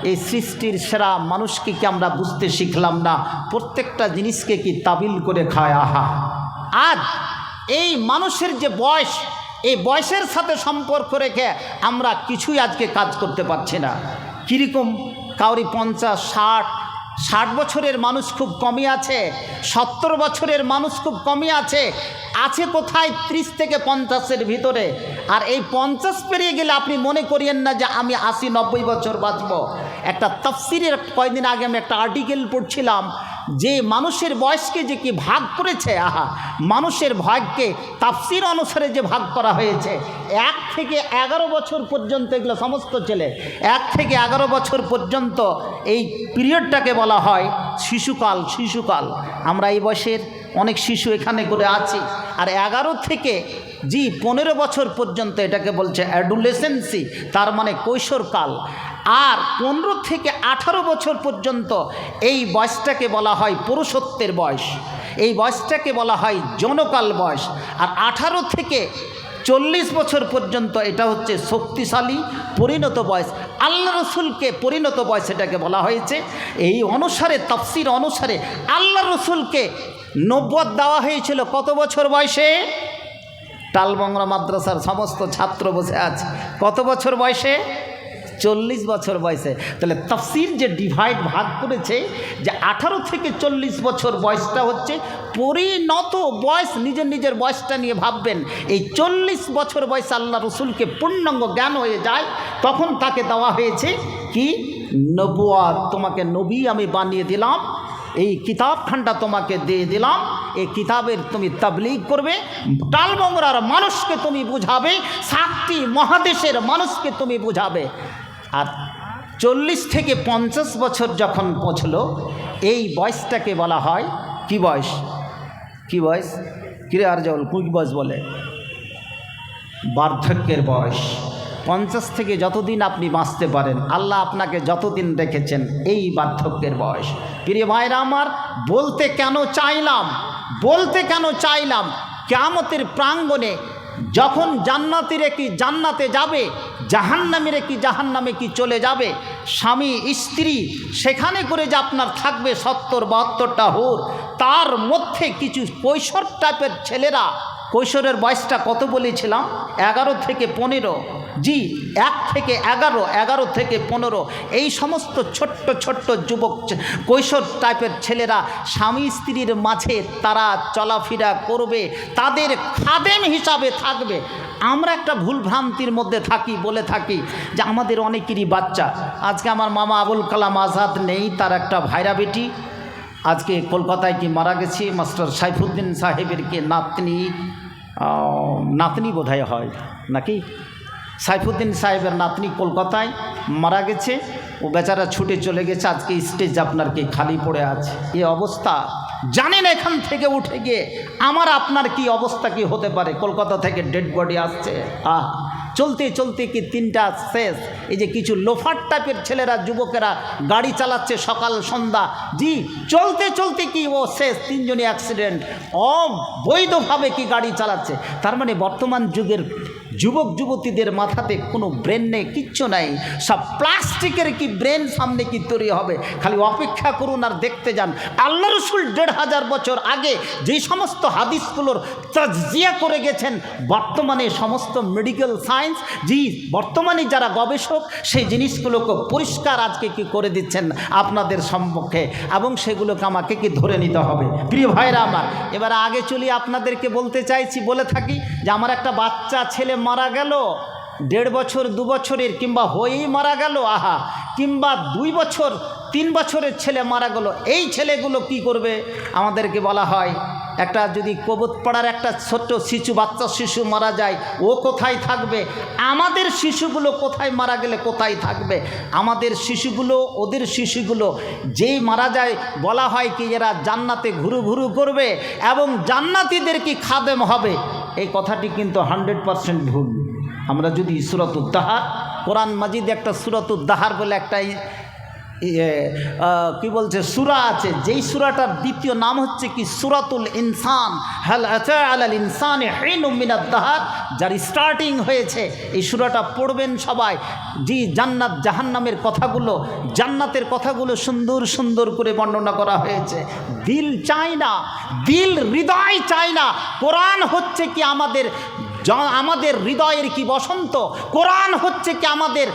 এই সৃষ্টির সেরা মানুষকে কি আমরা বুঝতে শিখলাম না? প্রত্যেকটা জিনিসকে কি তাবিল করে খায়। আহা, আজ এই মানুষের যে বয়স, এই বয়সের সাথে সম্পর্ক রেখে আমরা কিছুই আজকে কাজ করতে পারছি না। কীরকম, কাউরি 50-60 বছরের মানুষ খুব কমই আছে, 70 বছরের মানুষ খুব কমই আছে কোথায় 30 থেকে 50-এর ভিতরে। আর এই 50 পেরিয়ে গেলে আপনি মনে করিয়েন না যে আমি 80-90 বছর বাঁচব। একটা তাফসিরের কয়েকদিন আগে আমি একটা আর্টিকেল পড়ছিলাম যে মানুষের বয়সকে যে কি ভাগ করেছে। আহা, মানুষের ভাগকে তাফসির অনুসারে যে ভাগ করা হয়েছে, 1 থেকে 11 বছর পর্যন্ত, এগুলো সমস্ত ছেলে 1 থেকে 11 বছর পর্যন্ত এই পিরিয়ডটাকে বলা হয় শিশুকাল। আমরা এই বয়সের অনেক শিশু এখানে করে আছি। আর 11 থেকে 15 বছর পর্যন্ত এটাকে বলছে অ্যাডোলেসেন্সি, তার মানে কৈশোরকাল। আর 15 থেকে 18 বছর পর্যন্ত এই বয়সটাকে বলা হয় পুরুষত্বের বয়স, এই বয়সটাকে বলা হয় যৌনকাল বয়স। আর 18 থেকে 40 বছর পর্যন্ত এটা হচ্ছে শক্তিশালী পরিণত বয়স। আল্লাহ রসুলকে পরিণত বয়স এটাকে বলা হয়েছে। এই অনুসারে, তাফসির অনুসারে আল্লাহ রসুলকে নবুয়ত দেওয়া হয়েছিল কত বছর বয়সে? টালমংরা মাদ্রাসার সমস্ত ছাত্র বসে আছে, কত বছর বয়সে? 40 বছর বয়সে। তাহলে তাফসির যে ভাগ করেছে যে 18 থেকে 40 বছর বয়সটা হচ্ছে পরিণত বয়স। নিজের বয়সটা নিয়ে ভাববেন, এই 40 বছর বয়সে আল্লাহ রসুলকে পূর্ণাঙ্গ জ্ঞান হয়ে যায়, তখন তাকে দেওয়া হয়েছে কি? নবুয়ত। তোমাকে নবী আমি বানিয়ে দিলাম, এই কিতাবখানটা তোমাকে দিয়ে দিলাম, এই কিতাবের তুমি তাবলীগ করবে, টালমংরার মানুষকে তুমি বুঝাবে, 7টি মহাদেশের মানুষকে তুমি বুঝাবে। আর 40 থেকে 50 বছর যখন পৌঁছলো, এই বয়সটাকে বলা হয় কি বয়স? কিরে আর জল, কুই বয়স বলে? বার্ধক্যের বয়স। 50 থেকে যতদিন আপনি বাঁচতে পারেন, আল্লাহ আপনাকে যতদিন রেখেছেন, এই বার্ধক্যের বয়স। প্রিয় ভাইরা আমার, বলতে কেন চাইলাম কিয়ামতের প্রাঙ্গণে যখন জান্নাতীরা কি জান্নাতে যাবে, জাহান্নামীরা কি জাহান্নামে কি চলে যাবে, স্বামী স্ত্রী সেখানে করে যে আপনার থাকবে 70-72টা হুর, তার মধ্যে কিছু কৈশোর টাইপের ছেলেরা, কৈশোরের বয়সটা কত বলেছিলাম? 11 থেকে 15, জি 1 থেকে 11, 11 থেকে 15, এই সমস্ত ছোট্ট ছোট্ট যুবক কৈশোর টাইপের ছেলেরা স্বামী স্ত্রীর মাঝে তারা চলাফেরা করবে, তাদের খাদেম হিসাবে থাকবে। আমরা একটা ভুলভ্রান্তির মধ্যে থাকি, বলে থাকি যে আমাদের অনেকেরই বাচ্চা। আজকে আমার মামা আবুল কালাম আজাদ নেই, তার একটা ভাইরা বেটি আজকে কলকাতায় কি মারা গেছে, মাস্টার সাইফুদ্দিন সাহেবের কে নাতনি বোধহয় হয় নাকি, সাইফুদ্দিন সাহেবের নাতনি কলকাতায় মারা গেছে। ও বেচারা ছুটে চলে গেছে, আজকে স্টেজ আপনার কি খালি পড়ে আছে। এই অবস্থা জানেন, এখান থেকে উঠে গিয়ে আমার আপনার কি অবস্থা কি হতে পারে। কলকাতা থেকে ডেড বডি আসছে, চলতে চলতে কি 3টা শেষ। এই যে কিছু লোফার টাইপের ছেলেরা, যুবকেরা গাড়ি চালাচ্ছে সকাল সন্ধ্যা, জি চলতে চলতে কি ও শেষ, 3 জনই অ্যাক্সিডেন্ট, অবৈধভাবে কি গাড়ি চালাচ্ছে। তার মানে বর্তমান যুগের যুবক যুবতীদের মাথাতে কোনো ব্রেন নেই, কিচ্ছু নাই, সব প্লাস্টিকের কি ব্রেন সামনে কি তৈরি হবে। খালি অপেক্ষা করুন আর দেখতে যান। আল্লাহ রসুল 1500 বছর আগে যেই সমস্ত হাদিসগুলোর তাজজিয়া করে গেছেন, বর্তমানে সমস্ত মেডিকেল সায়েন্স, জি বর্তমানে যারা গবেষক সেই জিনিসগুলোকে পরিষ্কার আজকে কি করে দিচ্ছেন আপনাদের সম্মুখে, এবং সেগুলোকে আমাকে কি ধরে নিতে হবে। প্রিয় ভাইরা আমার, এবার আগে চলি, আপনাদেরকে বলতে চাইছি, বলে থাকি যে আমার একটা বাচ্চা ছেলে মারা গেল, 1.5 বছর 2 বছরের, কিংবা হয়েই মারা গেল, কিংবা 2 বছর 3 বছরের ছেলে মারা গেল। এই ছেলেগুলো কি করবে? আমাদেরকে বলা হয় একটা যদি কবুত পাড়ার একটা ছোট্ট শিশু, বাচ্চা শিশু মারা যায়, ও কোথায় থাকবে? আমাদের শিশুগুলো কোথায় মারা গেলে কোথায় থাকবে? আমাদের শিশুগুলো, ওদের শিশুগুলো যেই মারা যায়, বলা হয় কি এরা জান্নাতে ঘুরু ঘুরু করবে এবং জান্নাতীদের কি খাদেম হবে। এই কথাটি কিন্তু 100% ভুল। আমরা যদি সূরাতুদ দাহার, কোরআন মাজিদে একটা সূরাতুদ দাহার বলে একটা কি বলছে সূরা আছে, যেই সূরাটার দ্বিতীয় নাম হচ্ছে কি সূরাতুল ইনসান, হাল আতা আলাল ইনসানি হিনুম মিনাদ দাহার, যার স্টার্টিং হয়েছে। এই সূরাটা পড়বেন সবাই। জি জান্নাত জাহান্নামের কথাগুলো, জান্নাতের কথাগুলো সুন্দর সুন্দর করে বর্ণনা করা হয়েছে। দিল চায় না, দিল হৃদয় চায় না। কোরআন হচ্ছে কি আমাদের হৃদয়ের কি বসন্ত, কোরআন হচ্ছে কি আমাদের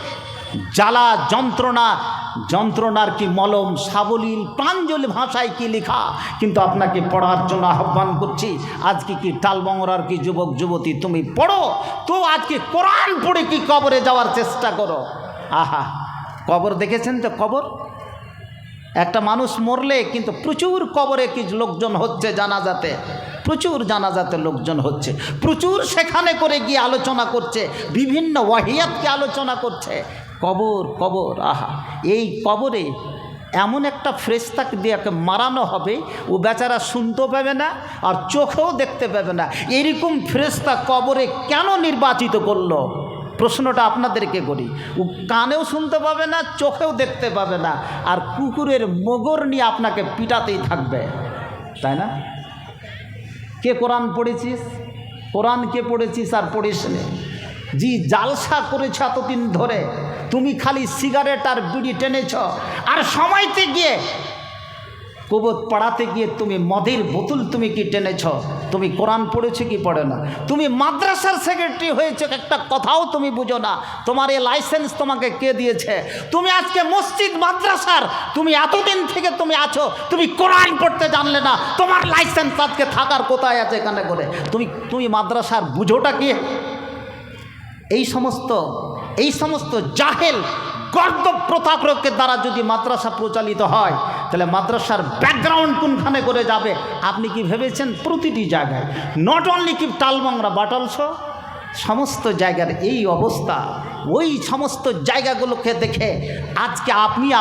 জ্বালা যন্ত্রণার কি মলম, সাবলীল প্রাঞ্জল ভাষায় কি লেখা। কিন্তু আপনাকে পড়ার জন্য আহ্বান করছি। আজকে কি টালবংরার কি যুবক যুবতী, তুমি পড়ো তো, আজকে কোরআন পড়ে কি কবরে যাওয়ার চেষ্টা করো। কবর দেখেছেন তো? কবর, একটা মানুষ মরলে কিন্তু প্রচুর কবরে কি লোকজন হচ্ছে, জানাজাতে প্রচুর জানাজাতে লোকজন হচ্ছে, প্রচুর সেখানে করে গিয়ে আলোচনা করছে, বিভিন্ন ওয়াহিয়াতকে আলোচনা করছে। কবর, এই কবরে এমন একটা ফেরেশতাকে দিয়ে মারানো হবে, ও বেচারা শুনতেও পাবে না আর চোখেও দেখতে পাবে না। এরকম ফেরেশতা কবরে কেন নির্বাচিত করলো? প্রশ্নটা আপনাদেরকে করি। ও কানেও শুনতে পাবে না, চোখেও দেখতে পাবে না, আর কুকুরের মোগর নিয়ে আপনাকে পিটাতেই থাকবে, তাই না? কে কোরআন পড়েছিস? কোরআন কে পড়েছিস আর পড়িস নে? জি জালসা করেছ এতদিন ধরে, তুমি খালি সিগারেট আর বিড়ি টেনেছ, আর সময়তে গিয়ে কবুত পাড়াতে গিয়ে তুমি মদের বোতল তুমি কি টেনেছ? তুমি কোরআন পড়েছো কি পড়ে না? তুমি মাদ্রাসার সেক্রেটারি হয়েছে, একটা কথাও তুমি বুঝো না। তোমার এই লাইসেন্স তোমাকে কে দিয়েছে? তুমি আজকে মসজিদ মাদ্রাসার, তুমি এতদিন থেকে তুমি আছো, তুমি কোরআন পড়তে জানলে না, তোমার লাইসেন্স আজকে থাকার কোথায় আছে এখানে করে? তুমি মাদ্রাসার বুঝোটা কি? এই সমস্ত জাহেল গর্দভ প্রতারকের দ্বারা যদি মাদ্রাসা প্রচালিত হয়, তাহলে মাদ্রাসার ব্যাকগ্রাউন্ড কোনখানে করে যাবে? আপনি কি ভেবেছেন? প্রতিটি জায়গায়, নট অনলি কি টালবংরা বাট অলসো সমস্ত জায়গার এই অবস্থা। ওই সমস্ত জায়গাগুলোকে দেখে আজকে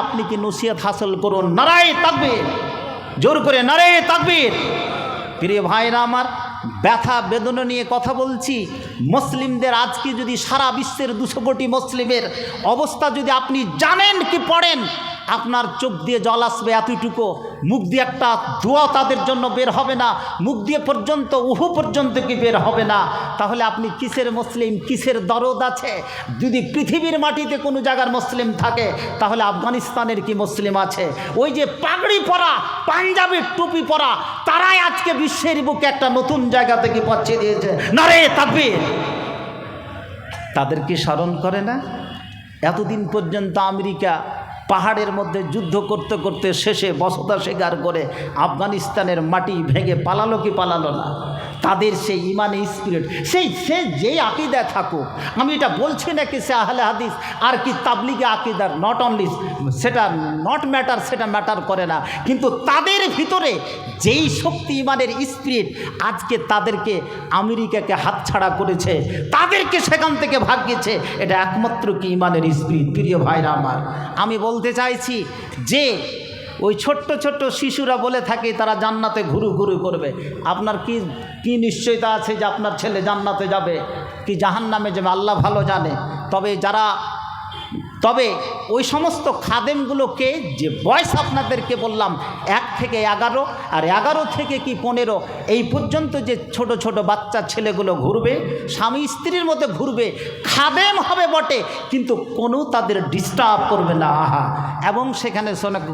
আপনি কি নসিহত হাসিল করুন। নারায়ে তাকবীর, জোর করে নারায়ে তাকবীর। প্রিয় ভাইরা আমার, ব্যথা বেদনা নিয়ে কথা বলছি। মুসলিমদের আজকে যদি সারা বিশ্বের 200 কোটি মুসলিমের অবস্থা যদি আপনি জানেন কি পড়েন, আপনার চোখ দিয়ে জল আসবে এতটুকু, মুখ দিয়ে একটা দোয়া তাদের জন্য বের হবে না, মুখ দিয়ে পর্যন্ত উহু পর্যন্ত কি বের হবে না। তাহলে আপনি কিসের মুসলিম, কিসের দরদ আছে? যদি পৃথিবীর মাটিতে কোনো জায়গার মুসলিম থাকে তাহলে আফগানিস্তানের কি মুসলিম আছে? ওই যে পাগড়ি পরা, পাঞ্জাবির টুপি পরা, তারাই আজকে বিশ্বের বুকে একটা নতুন জায়গা থেকে পৌঁছে দিয়েছে। নারে তাকবীর! তাদেরকে স্মরণ করে না? এতদিন পর্যন্ত আমেরিকা পাহাড়ের মধ্যে যুদ্ধ করতে করতে শেষে বসতা স্বীকার করে আফগানিস্তানের মাটি ভেঙে পালালো কি পালালো না? তাদের সেই ইমানে স্পিরিট, সে যেই আকিদায় থাকুক, আমি এটা বলছি না কি সে আহলে হাদিস আর কি তাবলিগে আকিদার, নট অনলি সেটা নট ম্যাটার, সেটা ম্যাটার করে না, কিন্তু তাদের ভিতরে যেই শক্তি ইমানের স্পিরিট আজকে তাদেরকে আমেরিকাকে হাতছাড়া করেছে, তাদেরকে সেখান থেকে ভাগিয়েছে, এটা একমাত্র কি ইমানের স্পিরিট। প্রিয় ভাইরা আমার, আমি বলতে চাইছি যে ওই ছোট্ট ছোট্ট শিশুরা বলে থাকে তারা জান্নাতে ঘুরু ঘুরু করবে। আপনার কি নিশ্চয়তা আছে যে আপনার ছেলে জান্নাতে যাবে কি জাহান্নামে যাবে? আল্লাহ ভালো জানে। তবে ওই সমস্ত খাদেমগুলোকে যে বয়স আপনাদেরকে বললাম 1 থেকে 11 আর 11 থেকে কি 15 এই পর্যন্ত যে ছোট ছোট বাচ্চা ছেলেগুলো ঘুরবে, স্বামী স্ত্রীর মধ্যে ঘুরবে, খাদেম হবে বটে কিন্তু কোনো তাদের ডিস্টার্ব করবে না। আহা! এবং সেখানে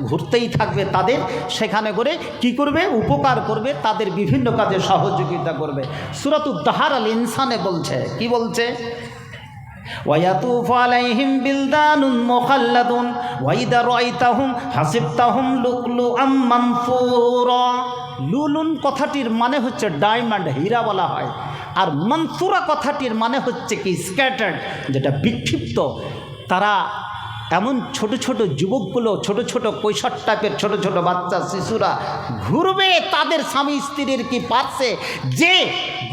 ঘুরতেই থাকবে, তাদের সেখানে করে কি করবে? উপকার করবে, তাদের বিভিন্ন কাজে সহযোগিতা করবে। সূরাতুদ দাহার আল ইনসানে বলছে, কি বলছে? ওয়ায়াতুফু আলাইহিম বিলদানুন মুখাল্লাদুন ওয়া ইযা রাআইতাহুম হাসিবতাহুম লুকলুআম মানসুরা। লুলুন কথাটির মানে হচ্ছে ডায়মন্ড, হীরা বলা হয়। আর মানসুরা কথাটির মানে হচ্ছে কি স্ক্যাটার্ড, যেটা বিক্ষিপ্ত। তারা এমন ছোট ছোট যুবকগুলো, ছোট ছোট কৈশোর টাইপের ছোট ছোট বাচ্চা শিশুরা ঘুরবে তাদের স্বামী স্ত্রীর কি পাচ্ছে, যে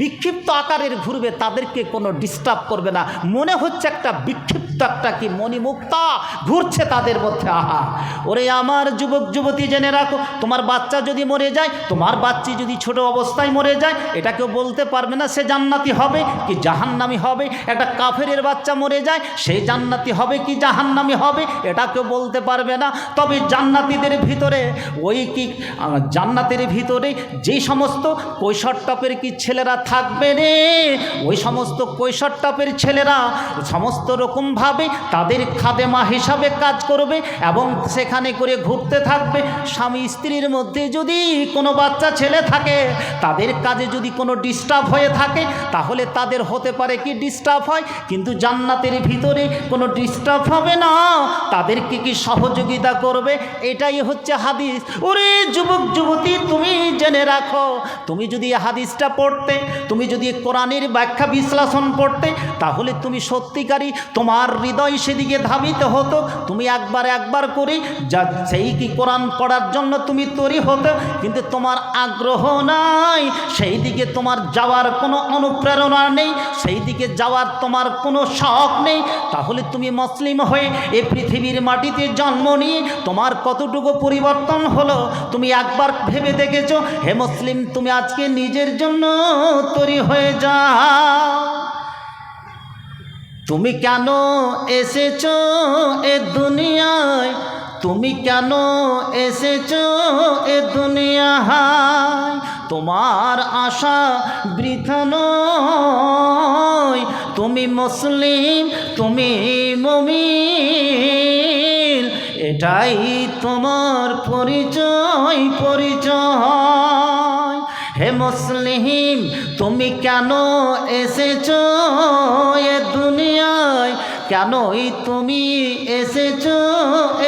বিক্ষিপ্ত আকারের ঘুরবে, তাদেরকে কোনো ডিস্টার্ব করবে না। মনে হচ্ছে একটা বিক্ষিপ্ত একটা কি মণিমুক্তা ঘুরছে তাদের মধ্যে। আহা! ওরে আমার যুবক যুবতী, জেনে রাখো, তোমার বাচ্চা যদি মরে যায়, তোমার বাচ্চি যদি ছোট অবস্থায় মরে যায়, এটা কেউ বলতে পারবে না সে জান্নাতি হবে কি জাহান্নামি হবে। একটা কাফেরের বাচ্চা মরে যায়, সেই জান্নাতি হবে কি জাহান্নামি হবে, এটা কেউ বলতে পারবে না। তবে জান্নাতীদের ভিতরে জান্নাতের ভিতরে যেই সমস্ত কৈশোর টপের কি ছেলেরা থাকবে রে, ওই সমস্ত কৈশোর টপের ছেলেরা সমস্ত রকমভাবে তাদের খাদেমা হিসাবে কাজ করবে এবং সেখানে করে ঘুরতে থাকবে। স্বামী স্ত্রীর মধ্যে যদি কোনো বাচ্চা ছেলে থাকে, তাদের কাজে যদি কোনো ডিস্টার্ব হয়ে থাকে, তাহলে তাদের হতে পারে কি ডিস্টার্ব হয়, কিন্তু জান্নাতের ভিতরে কোনো ডিস্টার্ব হবে না, তাদেরকে কি সহযোগিতা করবে। এটাই হচ্ছে হাদিস। ওরে যুবক যুবতী, তুমি জেনে রাখো, তুমি যদি হাদিসটা পড়তে, তুমি যদি কোরআনের ব্যাখ্যা বিশ্লেষণ পড়তে, তাহলে তুমি সত্যিকারই তোমার হৃদয় সেদিকে ধাবিত হতো। তুমি একবার করে যা সেই কি কোরআন পড়ার জন্য তুমি তৈরি হতো, কিন্তু তোমার আগ্রহ নাই, সেই দিকে তোমার যাওয়ার কোনো অনুপ্রেরণা নেই, সেই দিকে যাওয়ার তোমার কোনো শখ নেই। তাহলে তুমি মুসলিম হয়ে এই পৃথিবীর মাটিতে জন্ম নিয়ে তোমার কতটুকু পরিবর্তন হলো তুমি একবার ভেবে দেখেছো? হে মুসলিম, তুমি আজকে নিজের জন্য তৈরি হয়ে যাও। তুমি কেন এসেছো এ দুনিয়ায়, তুমি কেন এসেছো এ দুনিয়ায়, তোমার আশা বৃথা নয়। তুমি মুসলিম, তুমি মুমিন, এটাই তোমার পরিচয়। হে মুসলিম, তুমি কেন এসেছো এ দুনিয়ায়, কেনই তুমি এসেছো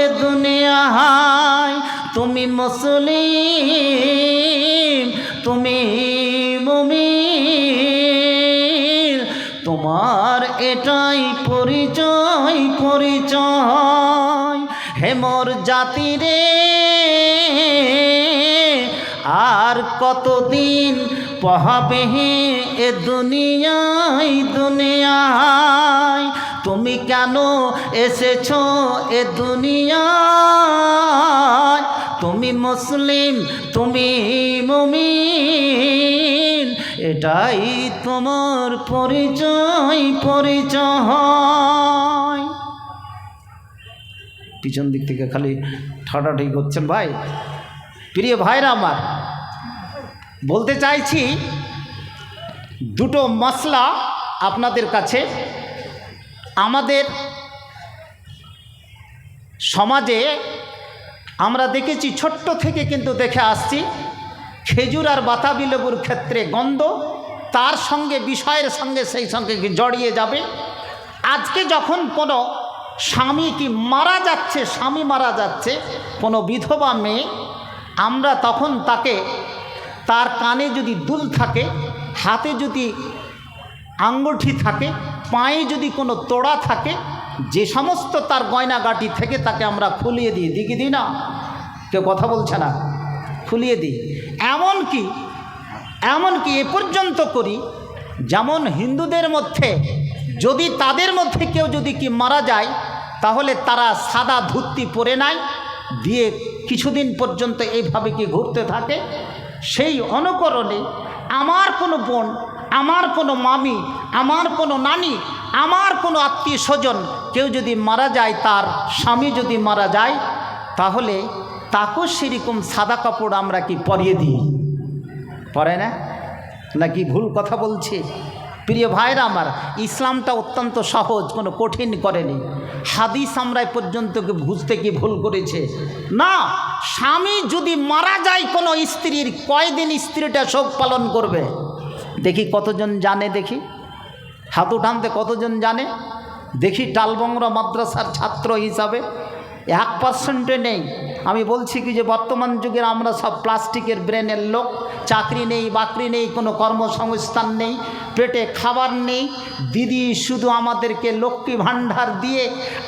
এ দুনিয়ায়। তুমি মুসলিম, তুমি মুমিন, তোমার এটাই পরিচয়। হে মোর জাতি রে, আর কতদিন পাবে এ দুনিয়ায়, তুমি কেন এসেছো এ দুনিয়ায়। তুমি মুসলিম, তুমি মুমিন, এটাই তোমার পরিচয় পরিচয়। পিছন দিক থেকে খালি ঠাটাঠাটি করছেন ভাই। প্রিয় ভাইরা আমার, বলতে চাইছি দুটো মশলা আপনাদের কাছে। আমাদের সমাজে আমরা দেখেছি, ছোট্ট থেকে কিন্তু দেখে আসছি, খেজুর আর বাতাবি লেবুর ক্ষেত্রে গন্ধ তার সঙ্গে বিষয়ের সঙ্গে সেই সঙ্গে জড়িয়ে যাবে। আজকে যখন কোনো স্বামী স্বামী মারা যাচ্ছে কোনো বিধবা মেয়ে, আমরা তখন তাকে, তার কানে যদি দুল থাকে, হাতে যদি আঙ্গুঠি থাকে, পায়ে যদি কোনো তোড়া থাকে, যে সমস্ত তার গয়নাগাটি থেকে তাকে আমরা খুলিয়ে দিই, দিই কি দিই না? কেউ কথা বলছে না। খুলিয়ে দিই। এমনকি এ পর্যন্ত করি, যেমন হিন্দুদের মধ্যে যদি তাদের মধ্যে কেউ যদি কি মারা যায়, তাহলে তারা সাদা ধুতি পরে নেয়, দিয়ে কিছুদিন পর্যন্ত এইভাবে কি ঘুরতে থাকে। সেই অনুকরণে আমার কোনো বোন, আমার কোনো মামি, আমার কোনো নানি, আমার কোনো আত্মীয় স্বজন কেউ যদি মারা যায়, তার স্বামী যদি মারা যায়, তাহলে তাকেও সেরকম সাদা কাপড় আমরা কি পরিয়ে দিই, পরে না? নাকি ভুল কথা বলছি? প্রিয় ভাইরা আমার, ইসলামটা অত্যন্ত সহজ, কোনো কঠিন করেনি। হাদিস আমরা পর্যন্ত বুঝতে কি ভুল করেছে না। স্বামী যদি মারা যায় কোনো স্ত্রীর, কয়দিন স্ত্রীটা শোক পালন করবে? দেখি কতজন জানে, দেখি হাত উঠানতে কতজন জানে দেখি। টালবংরা মাদ্রাসার ছাত্র হিসাবে 1% নেই। আমি বলছি কি যে বর্তমান যুগের আমরা সব প্লাস্টিকের ব্রেনের লোক, চাকরি নেই, বাকরি নেই, কোনো কর্মসংস্থান নেই, পেটে খাবার নেই। দিদি শুধু আমাদেরকে লক্ষ্মী ভাণ্ডার দিয়ে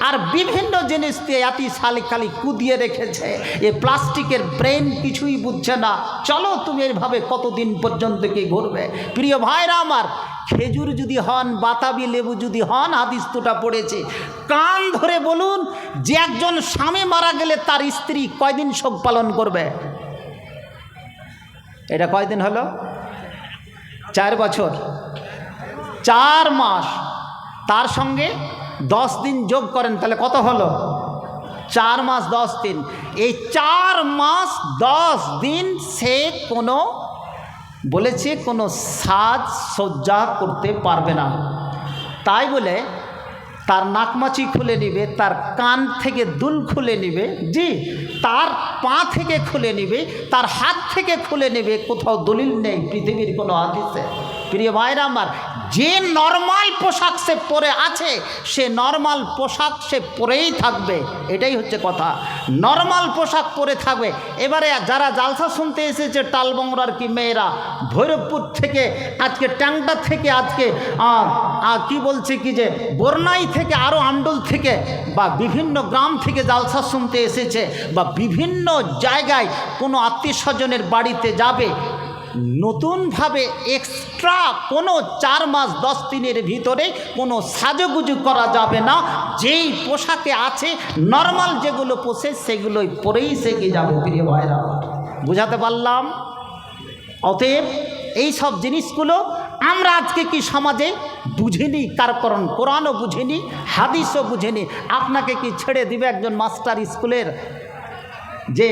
আর বিভিন্ন জিনিস দিয়ে এতি শালিকালি কুদিয়ে রেখেছে। এ প্লাস্টিকের ব্রেন কিছুই বুঝছে না। চলো তুমি এইভাবে কতদিন পর্যন্ত কি ঘুরবে? প্রিয় ভাইরা আমার, খেজুর যদি হন, বাতাবি লেবু যদি হন, হাদিস দুটা পড়েছে, কান ধরে বলুন যে একজন স্বামী মারা গেলে তার স্ত্রী কয়দিন শোক পালন করবে? এটা কয়দিন হলো? 4 বছর, 4 মাস। তার সঙ্গে 10 দিন যোগ করেন, তাহলে কত হলো? 4 মাস 10 দিন। এই 4 মাস 10 দিন সে কোনো বলেছে কোনো সাজ সজ্জা করতে পারবে না। তাই বলে তার নাকমাছি খুলে নিবে, তার কান থেকে দুল খুলে নিবে, জি, তার পা থেকে খুলে নিবে, তার হাত থেকে খুলে নেবে, কোথাও দলিল নেই পৃথিবীর কোনো হাদিসে। প্রিয় ভাইরা আমার, যে নর্মাল পোশাক সে পরে আছে, সে নর্মাল পোশাক সে পরেই থাকবে, এটাই হচ্ছে কথা। নর্মাল পোশাক পরে থাকবে। এবারে যারা জালসা শুনতে এসেছে, টালবংরার কি মেয়েরা, ভৈরবপুর থেকে, আজকে ট্যাংটা থেকে, আজকে কি বলছে কি যে বরনাই থেকে, আরও আন্ডোল থেকে, বা বিভিন্ন গ্রাম থেকে জালসা শুনতে এসেছে, বা বিভিন্ন জায়গায় কোনো আত্মীয় স্বজনের বাড়িতে যাবে, নতুনভাবে এক্সট্রা কোনো 4 মাস 10 দিনের ভিতরে কোনো সাজুগুজু করা যাবে না। যেই পোশাকে আছে নর্মাল যেগুলো পোষে সেগুলোই পরেই সেকে যাবে। প্রিয় ভাইরা, বুঝাতে পারলাম? অতএব এই সব জিনিসগুলো আমরা আজকে কি সমাজে বুঝিনি, কারণ কোরআনও বুঝিনি, হাদিসও বুঝিনি। আপনাকে কি ছেড়ে দিবে একজন মাস্টার স্কুলের যে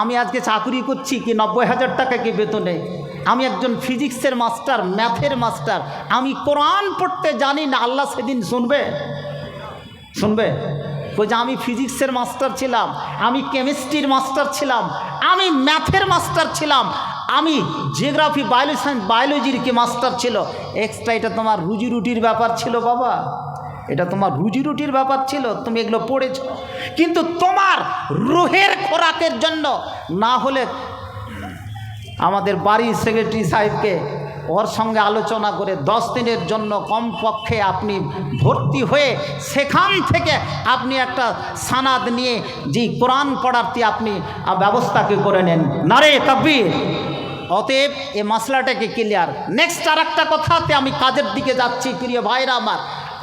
আমি আজকে চাকরি করছি কি 90,000 টাকা কি বেতনে? আমি একজন ফিজিক্সের মাস্টার, ম্যাথের মাস্টার, আমি কোরআন পড়তে জানি না, আল্লাহ সেদিন শুনবে? ওই যে আমি ফিজিক্সের মাস্টার ছিলাম, আমি কেমিস্ট্রির মাস্টার ছিলাম, আমি ম্যাথের মাস্টার ছিলাম, আমি জিওগ্রাফি, বায়োলজির কি মাস্টার ছিল। এক্সট্রা এটা তোমার রুজি রুটির ব্যাপার ছিল বাবা, এটা তোমার রুজি রুটির ব্যাপার ছিল, তুমি এগুলো পড়েছ। কিন্তু তোমার রুহের খোরাকের জন্য না হলে আমাদের বাড়ির সেক্রেটারি সাহেবকে ওর সঙ্গে আলোচনা করে 10 দিনের জন্য কমপক্ষে আপনি ভর্তি হয়ে সেখান থেকে আপনি একটা সানাদ নিয়ে যে কোরআন পড়াতে আপনি ব্যবস্থাকে করে নেন। নারে তাকবীর। অতএব এ মশলাটাকে ক্লিয়ার। নেক্সট আর একটা কথাতে আমি কাজের দিকে যাচ্ছি। প্রিয় ভাইরা আমার,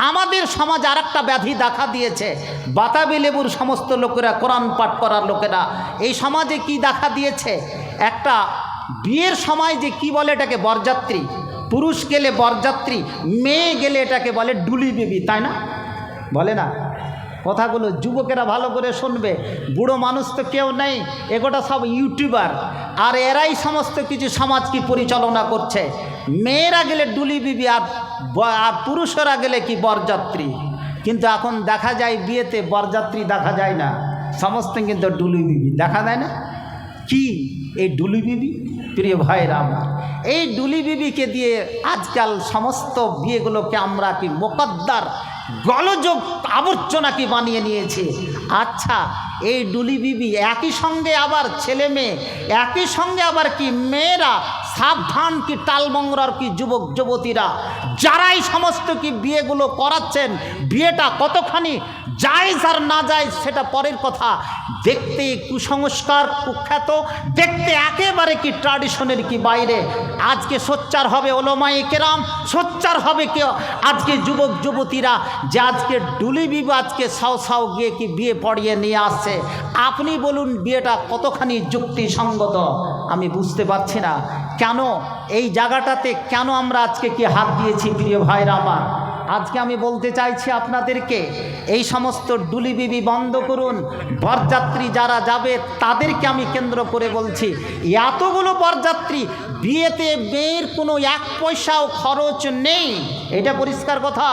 আমাদের সমাজ আর একটা ব্যাধি দেখা দিয়েছে। বাতাবি লেবুর সমস্ত লোকেরা, কোরআন পাঠ করার লোকেরা, এই সমাজে কি দেখা দিয়েছে, একটা বিয়ের সময় যে কি বলে এটাকে বরযাত্রী, পুরুষ গেলে বরযাত্রী, মেয়ে গেলে এটাকে বলে ডুলি বিবি, তাই না? বলে না? কথাগুলো যুবকেরা ভালো করে শুনবে, বুড়ো মানুষ তো কেউ নেই, এগোটা সব ইউটিউবার, আর এরাই সমস্ত কিছু সমাজকে পরিচালনা করছে। মেয়েরা গেলে ডুলি বিবি, আর পুরুষেরা গেলে কি বরযাত্রী। কিন্তু এখন দেখা যায় বিয়েতে বরযাত্রী দেখা যায় না, সমস্ত কিন্তু ডুলি বিবি দেখা যায় না। কি এই ডুলি বিবি? প্রিয় ভাইরা আমার, এই ডুলি বিবিকে দিয়ে আজকাল সমস্ত বিয়েগুলোকে আমরা কি মোকদ্দার গলযোগ আবর্জনা কি বানিয়ে নিয়েছে। আচ্ছা, এই ডুলি বিবি একই সঙ্গে আবার ছেলে মেয়ে, একই সঙ্গে আবার কি মেয়েরা, সাবধান কি টালমংরার কি যুবক যুবতীরা যারাই সমস্ত কি বিয়েগুলো করাচ্ছেন, বিয়েটা কতখানি জায়েজ আর না জায়েজ সেটা পরের কথা। দেখতে কুসংস্কার, কুখ্যাত, দেখতে একেবারে কি ট্র্যাডিশনের কি বাইরে। আজকে সোচ্চার হবে ওলামায়ে কেরাম, সোচ্চার হবে কেউ আজকে যুবক যুবতীরা যে আজকে ডুলি বিবি আজকে সাও সাও গিয়ে কি বিয়ে পড়িয়ে নিয়ে আসছে। আপনি বলুন বিয়েটা কতখানি যুক্তিসঙ্গত? আমি বুঝতে পারছি না কেন এই জায়গাটাতে কেন আমরা আজকে কি হাত দিয়েছি। প্রিয় ভাইরা আমার, আজকে আমি বলতে চাইছি আপনাদেরকে, এই সমস্ত ডুলি বিবি বন্ধ করুন। বরযাত্রী যারা যাবে তাদেরকে আমি কেন্দ্র করে বলছি, এতগুলো বরযাত্রী, বিয়েতে মেয়ের কোনো এক পয়সাও খরচ নেই, এটা পরিষ্কার কথা।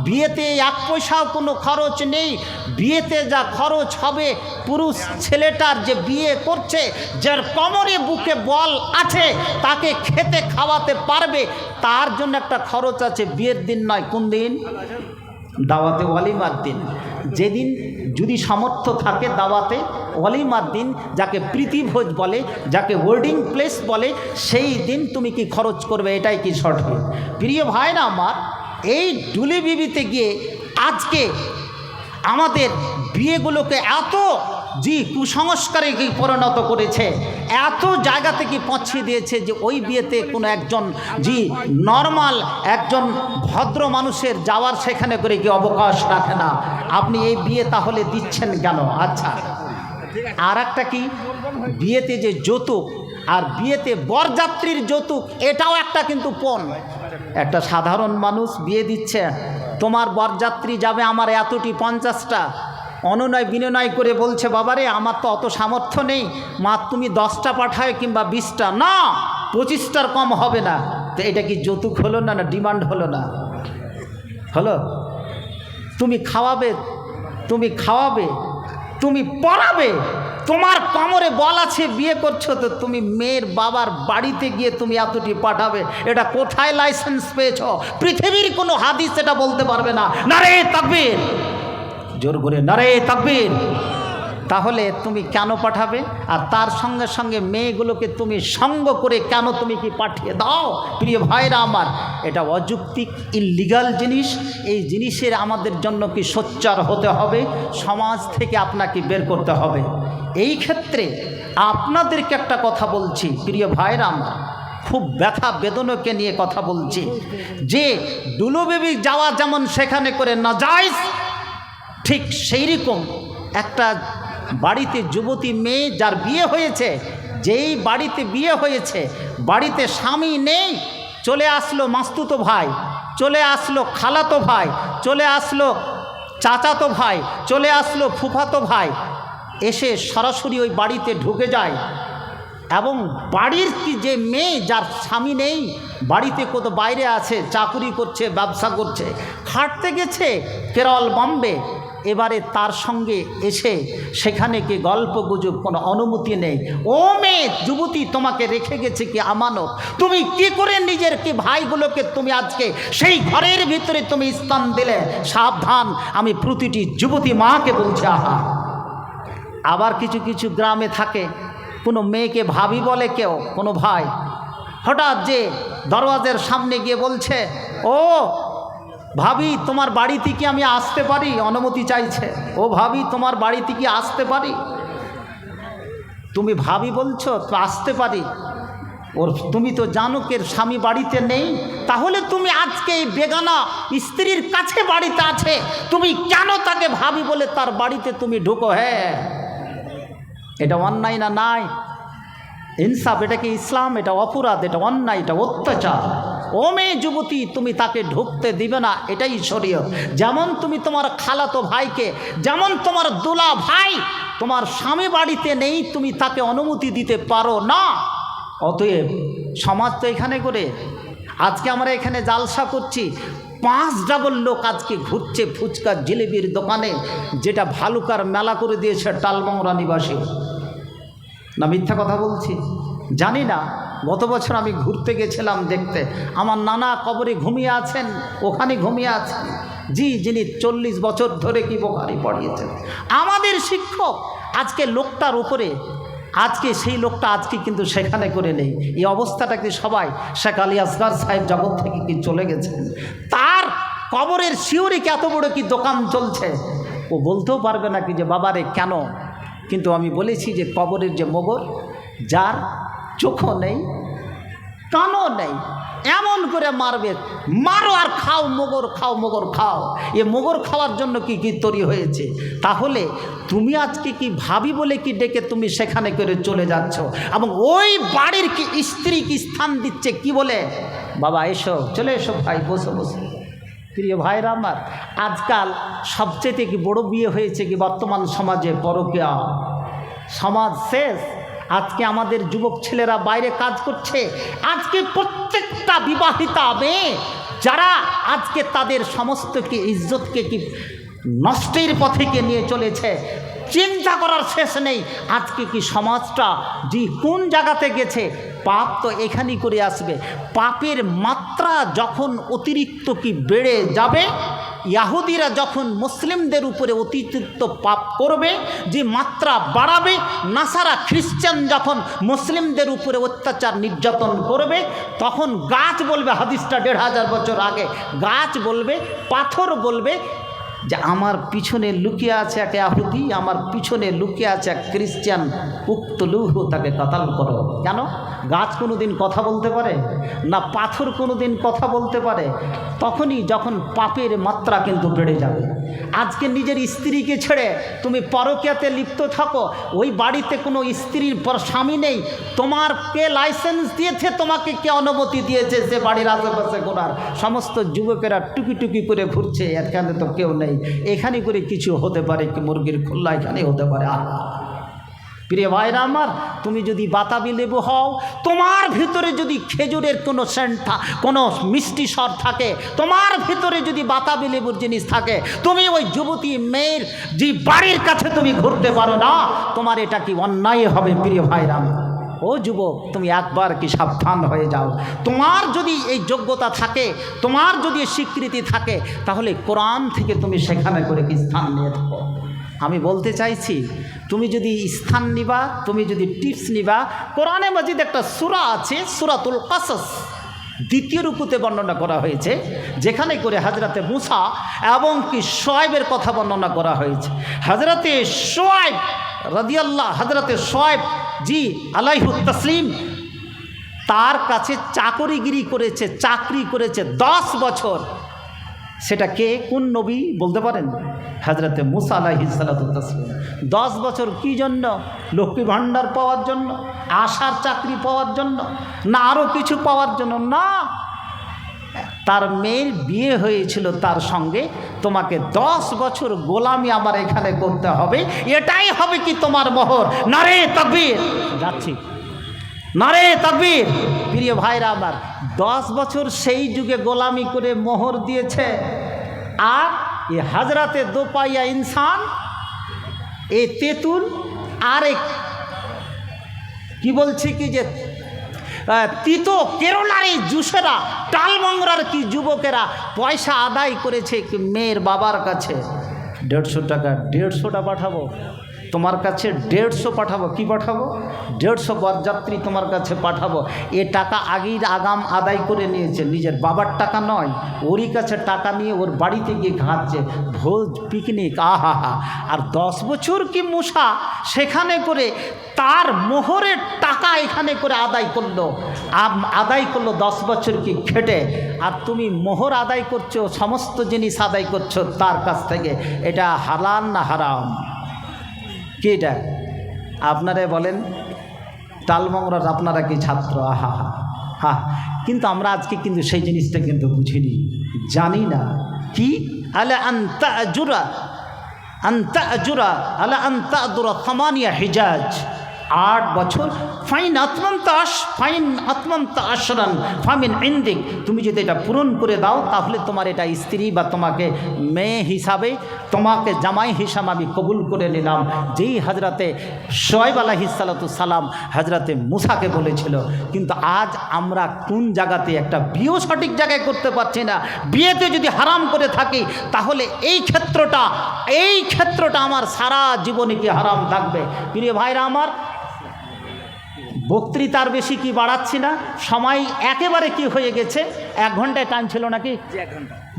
বিয়েতে এক পয়সাও কোনো খরচ নেই। বিয়েতে যা খরচ হবে, পুরুষ ছেলেটার যে বিয়ে করছে, যার কোমরে বুকে বল আছে, তাকে খেতে খাওয়াতে পারবে, তার জন্য একটা খরচ আছে। বিয়ের দিন নয়, কোন দিন? দাওয়াতে ওয়ালিমার দিন। যেদিন যদি সামর্থ্য থাকে দাওয়াতে ওয়ালিমার দিন, যাকে প্রীতিভোজ বলে, যাকে ওয়েডিং প্লেস বলে, সেই দিন তুমি কি খরচ করবে, এটাই কি সঠিক। প্রিয় ভাইরা আমার, এই ডুলি বিবিতে গিয়ে আজকে আমাদের বিয়েগুলোকে এত কুসংস্কারে কি পরিণত করেছে, এত জায়গা থেকে পৌঁছিয়ে দিয়েছে যে ওই বিয়েতে কোনো একজন নর্মাল একজন ভদ্র মানুষের যাওয়ার সেখানে করে কি অবকাশ রাখে না। আপনি এই বিয়ে তাহলে দিচ্ছেন কেন? আচ্ছা, আর একটা কি, বিয়েতে যে যৌতুক, আর বিয়েতে বরযাত্রীর যৌতুক, এটাও একটা কিন্তু পণ। একটা সাধারণ মানুষ বিয়ে দিচ্ছে, তোমার বরযাত্রী যাবে আমার এতটি 50টা, অনুনয় বিনয় করে বলছে, বাবারে আমার তো অত সামর্থ্য নেই, মা তুমি 10টা পাঠায় কিংবা 20টা, না 25টার কম হবে না। তো এটা কি যৌতুক হলো না? না ডিমান্ড হলো না? হলো। তুমি খাওয়াবে, তুমি খাওয়াবে, তুমি পড়াবে, তোমার কোমরে বল আছে, বিয়ে করছো, তো তুমি মেয়ের বাবার বাড়িতে গিয়ে তুমি এতটি পাঠাবে, এটা কোথায় লাইসেন্স পেয়েছ? পৃথিবীর কোনো হাদিস এটা বলতে পারবে না। নারে তাকবীর, জোর করে নারে তাকবীর। তাহলে তুমি কেন পাঠাবে? আর তার সঙ্গে সঙ্গে মেয়েগুলোকে তুমি সঙ্গ করে কেন তুমি কি পাঠিয়ে দাও? প্রিয় ভাইরা আমার, এটা অযৌক্তিক, ইল্লিগাল জিনিস। এই জিনিসের আমাদের জন্য কি সোচ্চার হতে হবে, সমাজ থেকে আপনাকে বের করতে হবে। এই ক্ষেত্রে আপনাদেরকে একটা কথা বলছি, প্রিয় ভাইরা আমার, খুব ব্যথা বেদনাকে নিয়ে কথা বলছি, যে ডুলো বেবি যাওয়া যেমন সেখানে করে নাজায়েজ, ঠিক সেই রকম একটা বাড়িতে যুবতী মেয়ে যার বিয়ে হয়েছে, যেই বাড়িতে বিয়ে হয়েছে, বাড়িতে স্বামী নেই, চলে আসলো মাস্তুতো ভাই, চলে আসলো খালাতো ভাই, চলে আসলো চাচাতো ভাই, চলে আসলো ফুফাতো ভাই, এসে সরাসরি ওই বাড়িতে ঢুকে যায়। এবং বাড়ির কি যে মেয়ে যার স্বামী নেই, বাড়িতে কত বাইরে আছে, চাকুরি করছে, ব্যবসা করছে, খাটতে গেছে কেরল বম্বে, এবারে তার সঙ্গে এসে সেখানে কি গল্প গুজব, কোনো অনুমতি নেই। ও মেয়ে যুবতী, তোমাকে রেখে গেছে কি আমানত, তুমি কি করে নিজের কি ভাইগুলোকে তুমি আজকে সেই ঘরের ভিতরে তুমি স্থান দিলে? সাবধান, আমি প্রতিটি যুবতী মাকে বলছি। আহা, আবার কিছু কিছু গ্রামে থাকে, কোনো মেয়েকে ভাবি বলে কেউ, কোনো ভাই হঠাৎ যে দরওয়াজার সামনে গিয়ে বলছে, ও ভাবি তোমার বাড়িতে কি আমি আসতে পারি? অনুমতি চাইছে। ও ভাবি তোমার বাড়িতে কি আসতে পারি? তুমি ভাবি বলছো তো আসতে পারি, ওর তুমি তো জানো কে স্বামী বাড়িতে নেই, তাহলে তুমি আজকে এই বেগানা স্ত্রীর কাছে বাড়িতে আছে, তুমি কেন তাকে ভাবি বলে তার বাড়িতে তুমি ঢুকো? হ্যাঁ, এটা অন্যায় না? নাই ইনসাফ, এটা কি ইসলাম? এটা অপরাধ, এটা অন্যায়, এটা অত্যাচার। ও মেয়ে যুবতী, তুমি তাকে ঢুকতে দিবে না, এটাই শরীয়ত। যেমন তুমি তোমার খালাতো ভাইকে, যেমন তোমার দুলা ভাই তোমার স্বামী বাড়িতে নেই, তুমি তাকে অনুমতি দিতে পারো না। অতএব সমাজ তো এখানে করে, আজকে আমরা এখানে জালসা করছি, 5 ডাবল লোক আজকে ঘুরছে ফুচকা জিলেবির দোকানে, যেটা ভালুকার মেলা করে দিয়েছে টালমংরা নিবাসী। না মিথ্যা কথা বলছি? জানি না। গত বছর আমি ঘুরতে গেছিলাম দেখতে, আমার নানা কবরে ঘুমিয়ে আছেন, ওখানে ঘুমিয়ে আছেন যিনি 40 বছর ধরে কি বোখারি পড়িয়েছেন, আমাদের শিক্ষক। আজকে লোকটার উপরে, আজকে সেই লোকটা আজকে কিন্তু সেখানে করে নেই। এই অবস্থাটাকে সবাই শেখ আলী আসগর সাহেব জগৎ থেকে কি চলে গেছেন, তার কবরের শিউরিকে এত বড় কি দোকান চলছে, ও বলতেও পারবে না কি যে বাবারে কেন। কিন্তু আমি বলেছি যে কবরের যে মোগর, যার চোখও নেই কানও নেই, এমন করে মারবে, মারো আর খাও, মোগর খাও, মোগর খাও। এ মোগর খাওয়ার জন্য কি কি তৈরি হয়েছে। তাহলে তুমি আজকে কি ভাবি বলে কি ডেকে তুমি সেখানে করে চলে যাচ্ছ, এবং ওই বাড়ির কি স্ত্রী কি স্থান দিচ্ছে কি বলে, বাবা এসো, চলে এসো ভাই, বসো বসো। প্রিয় ভাইরা আমার, আজকাল সবচেয়ে কি বড় বিয়ে হয়েছে কি বর্তমান সমাজে, পরকীয়া। সমাজ শেষ। আজকে আমাদের যুবক ছেলেরা বাইরে কাজ করছে, আজকে প্রত্যেকটা বিবাহিতা মেয়ে যারা আজকে তাদের সমস্ত কি ইজ্জতকে কি নষ্টের পথে কে নিয়ে চলেছে, চিন্তা করার শেষ নেই। আজকে কি সমাজটা যে কোন জায়গাতে গেছে, পাপ তো এখানেই করে আসবে। পাপের মাত্রা যখন অতিরিক্ত কি বেড়ে যাবে, ইহুদিরা যখন মুসলিমদের উপরে অতিরিক্ত পাপ করবে, যে মাত্রা বাড়াবে, নাসারা খ্রিস্টান যখন মুসলিমদের উপরে অত্যাচার নির্যাতন করবে, তখন গাছ বলবে, হাদিসটা 1500 বছর আগে, গাছ বলবে, পাথর বলবে যে আমার পিছনে লুকিয়ে আছে এক ইহুদি, আমার পিছনে লুকিয়ে আছে এক খ্রিস্টান, উক্তলুহু, তাকে কাতাল করো। কেন? গাছ কোনো দিন কথা বলতে পারে না, পাথর কোনো দিন কথা বলতে পারে। তখনই যখন পাপের মাত্রা কিন্তু বেড়ে যাবে। আজকে নিজের স্ত্রীকে ছেড়ে তুমি পরকীয়াতে লিপ্ত থাকো, ওই বাড়িতে কোনো স্ত্রীর স্বামী নেই, তোমার কে লাইসেন্স দিয়েছে, তোমাকে কে অনুমতি দিয়েছে সে বাড়ির আশেপাশে ঘোরার? সমস্ত যুবকেরা টুকি টুকি করে ঘুরছে, এখানে তো কেউ নেই, এখানে করে কিছু হতে পারে কি, মুরগির খোল্লা এখানে হতে পারে। প্রিয় ভাইরা আমার, তুমি যদি বাতাবি লেবু হও, তোমার ভিতরে যদি খেজুরের কোনো সেন্ট, কোনো মিষ্টি স্বর থাকে, তোমার ভিতরে যদি বাতাবি লেবুর জিনিস থাকে, তুমি ওই যুবতী মেয়ের যে বাড়ির কাছে তুমি ঘুরতে পারো না, তোমার এটা কি অন্যায় হবে? প্রিয় ভাইরা আমার, ও যুবক, তুমি একবার কি সাবধান হয়ে যাও। তোমার যদি এই যোগ্যতা থাকে, তোমার যদি স্বীকৃতি থাকে, তাহলে কোরআন থেকে তুমি সেখানে করে কি স্থান নিয়ে থাকো। আমি বলতে চাইছি, তুমি যদি স্থান নিবা, তুমি যদি টিপস নিবা, কোরআনে মাজিদ একটা সূরা আছে, সূরাতুল কাসাস, 2য় রুকুতে বর্ণনা করা হয়েছে, যেখানে করে হযরতে মূসা এবং কি শুআয়বের কথা বর্ণনা করা হয়েছে। হযরতে শুআয়ব রাদিয়াল্লাহু, হযরতে শুআয়ব জি আলাইহিত তাসলিম, তার কাছে চাকরিগিরি করেছে, চাকরি করেছে 10 বছর। সেটা কে, কোন নবী বলতে পারেন? হযরতে মূসা আলাইহিস সালাতু তাসলিম। 10 বছর কি জন্য? লক্ষ্মী ভাণ্ডার পাওয়ার জন্য, আশার চাকরি পাওয়ার জন্য, না আরও কিছু পাওয়ার জন্য? না, তার মেয়ের বিয়ে হয়েছিল তার সঙ্গে, তোমাকে 10 বছর গোলামি আমার এখানে করতে হবে, এটাই হবে কি তোমার মোহর। নারে তাকবীর, যাচ্ছি, নারে তাকবীর। প্রিয় ভাইরা আমার, 10 বছর সেই যুগে গোলামি করে মোহর দিয়েছে, আর এ হাজরাতে দোপাইয়া ইনসান, এ তেঁতুল, আরেক কি বলছে কি যে তিতো কেরলার এই জুসেরা, টালমংরার কি যুবকেরা পয়সা আদায় করেছে কি মেয়ের বাবার কাছে। 150 টাকা, 150টা পাঠাবো তোমার কাছে, 150 পাঠাবো। কি পাঠাবো? 150 বরযাত্রী তোমার কাছে পাঠাবো। এ টাকা আগেই আগাম আদায় করে নিয়েছে, নিজের বাবার টাকা নয়, ওরই কাছে টাকা নিয়ে ওর বাড়িতে গিয়ে খাচ্ছে, ভোজ পিকনিক, আহা হা। আর 10 বছর কি মূসা সেখানে করে তার মোহরের টাকা এখানে করে আদায় করলো, 10 বছর কি খেটে। আর তুমি মোহর আদায় করছো, সমস্ত জিনিস আদায় করছো তার কাছ থেকে, এটা হালাল না হারাম? কি এটা আপনারা বলেন? টালমংরার আপনারা কি ছাত্র? আহা হা, হ্যাঁ, কিন্তু আমরা আজকে কিন্তু সেই জিনিসটা কিন্তু বুঝিনি, জানি না কি আলা আনতা আজুরা আলা আনতা আদুরা থামানিয়া হিজাজ, 8 বছর ফাইন আত্মন্ত আশরান ফামিন ইন্দিক, তুমি যদি এটা পূরণ করে দাও তাহলে তোমার এটা স্ত্রী বা তোমাকে মেয়ে হিসাবে, তোমাকে জামাই হিসাবে আমি কবুল করে নিলাম। যেই হজরতে শোয়েব আলাইহিসসালাতু সালাম হজরতে মুসাকে বলেছিল। কিন্তু আজ আমরা কোন জায়গাতে একটা বিয়েও সঠিক জায়গায় করতে পারছি না। বিয়েতে যদি হারাম করে থাকি তাহলে এই ক্ষেত্রটা আমার সারা জীবনে কি হারাম থাকবে। প্রিয় ভাইরা আমার, বক্তৃতার বেশি কি বাড়াচ্ছি না, সময় একেবারে কি হয়ে গেছে, 1 ঘন্টায় টাইম ছিল নাকি?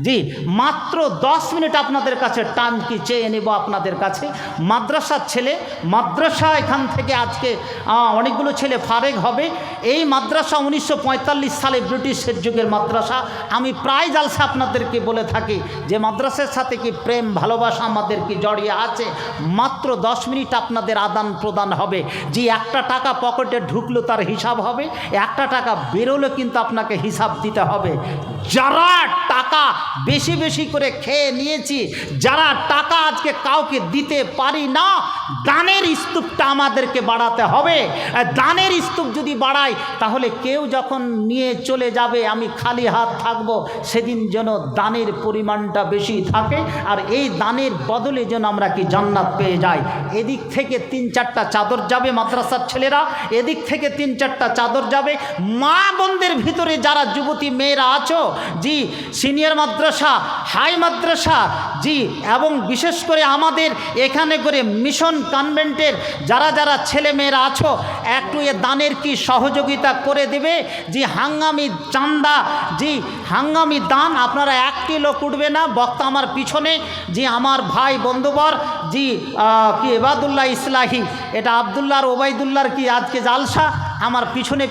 জি, মাত্র 10 মিনিট আপনাদের কাছে টাইম কি চেয়ে নেব আপনাদের কাছে। মাদ্রাসার ছেলে, মাদ্রাসা এখান থেকে আজকে অনেকগুলো ছেলে ফারেগ হবে। এই মাদ্রাসা 1945 সালে ব্রিটিশের যুগের মাদ্রাসা। আমি প্রায় জালসা আপনাদেরকে বলে থাকি যে মাদ্রাসার সাথে কি প্রেম ভালোবাসা আমাদের কি জড়িয়ে আছে। মাত্র 10 মিনিট আপনাদের আদান প্রদান হবে। যে 1টা টাকা পকেটে ঢুকলো তার হিসাব হবে, 1টা টাকা বেরোলো কিন্তু আপনাকে হিসাব দিতে হবে। যারা টাকা বেশি বেশি করে খেয়ে নিয়েছি, যারা টাকা আজকে কাউকে দিতে পারি না, দানের স্তূপটা আমাদেরকে বাড়াতে হবে। দানের স্তূপ যদি বাড়াই তাহলে কেউ যখন নিয়ে চলে যাবে আমি খালি হাত থাকবো, সেদিন যেন দানের পরিমাণটা বেশি থাকে, আর এই দানের বদলে যেন আমরা কি জান্নাত পেয়ে যাই। এদিক থেকে 3-4টা চাদর যাবে মাদ্রাসার ছেলেরা, এদিক থেকে 3-4টা চাদর যাবে। মা বোনদের ভিতরে যারা যুবতী মেয়েরা আছো, জি সিনিয়র মাদ্রাসা, হাই মাদ্রাসা, জি এবং বিশেষ করে আমাদের এখানে করে মিশন কনভেন্টের যারা ছেলে মেয়েরা আছো, একটু এ দানের কি সহযোগিতা করে দেবে। জি হাঙ্গামি চান্দা, জি হাঙ্গামি দান, আপনারা 1টি লোক উঠবে না। বক্তা আমার পিছনে, জি আমার ভাই বন্ধুবর, জি কি এবাদুল্লাহ ইসলাহি, এটা আবদুল্লাহ আর ওবায়দুল্লাহর কি আজকে জালসা, আমার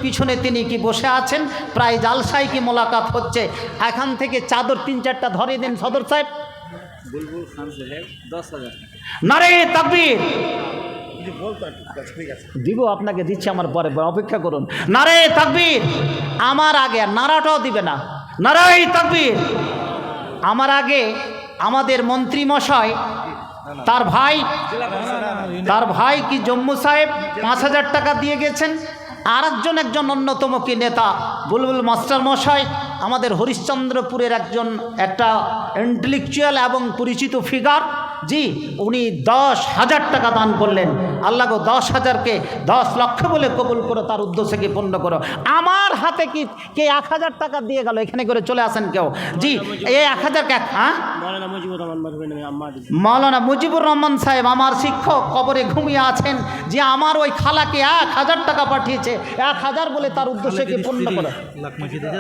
পিছনে তিনি কি বসে আছেন, প্রায় জালসায় কি মোলাকাত হচ্ছে। এখান থেকে চাদর 3-4টা ধরে দেন সদর সাহেব। বুলবুল খান সাহেব 10,000 নারে তাকবীর দিব, আপনাকে দিচ্ছি আমার পরে, অপেক্ষা করুন। নারে তাকবীর, আমার আগে নারাটাও দিবে না, নারে তাকবীর। আমার আগে আমাদের মন্ত্রী মশাই, তার ভাই কি জম্মু সাহেব 5,000 টাকা দিয়ে গেছেন। আর একজন অন্যতম কি নেতা বুলবুল মাস্টার মশাই, আমাদের হরিশ্চন্দ্রপুরের একটা ইন্টেলেকচুয়াল এবং পরিচিত ফিগার, জি উনি 10,000 টাকা দান করলেন। আল্লাহ গো 10,000কে 10 লক্ষ বলে কবুল করো, তার উদ্দেশ্যকে পূর্ণ করো। আমার হাতে কি কে 1,000 টাকা দিয়ে গেল, এখানে করে চলে আসেন কেউ। জি এই 1,000 মৌলানা মুজিবুর রহমান সাহেব আমার শিক্ষক কবরে ঘুমিয়ে আছেন, যে আমার ওই খালাকে 1,000 টাকা পাঠিয়েছে, 1,000 বলে তার উদ্দেশ্যকে পূর্ণ করো।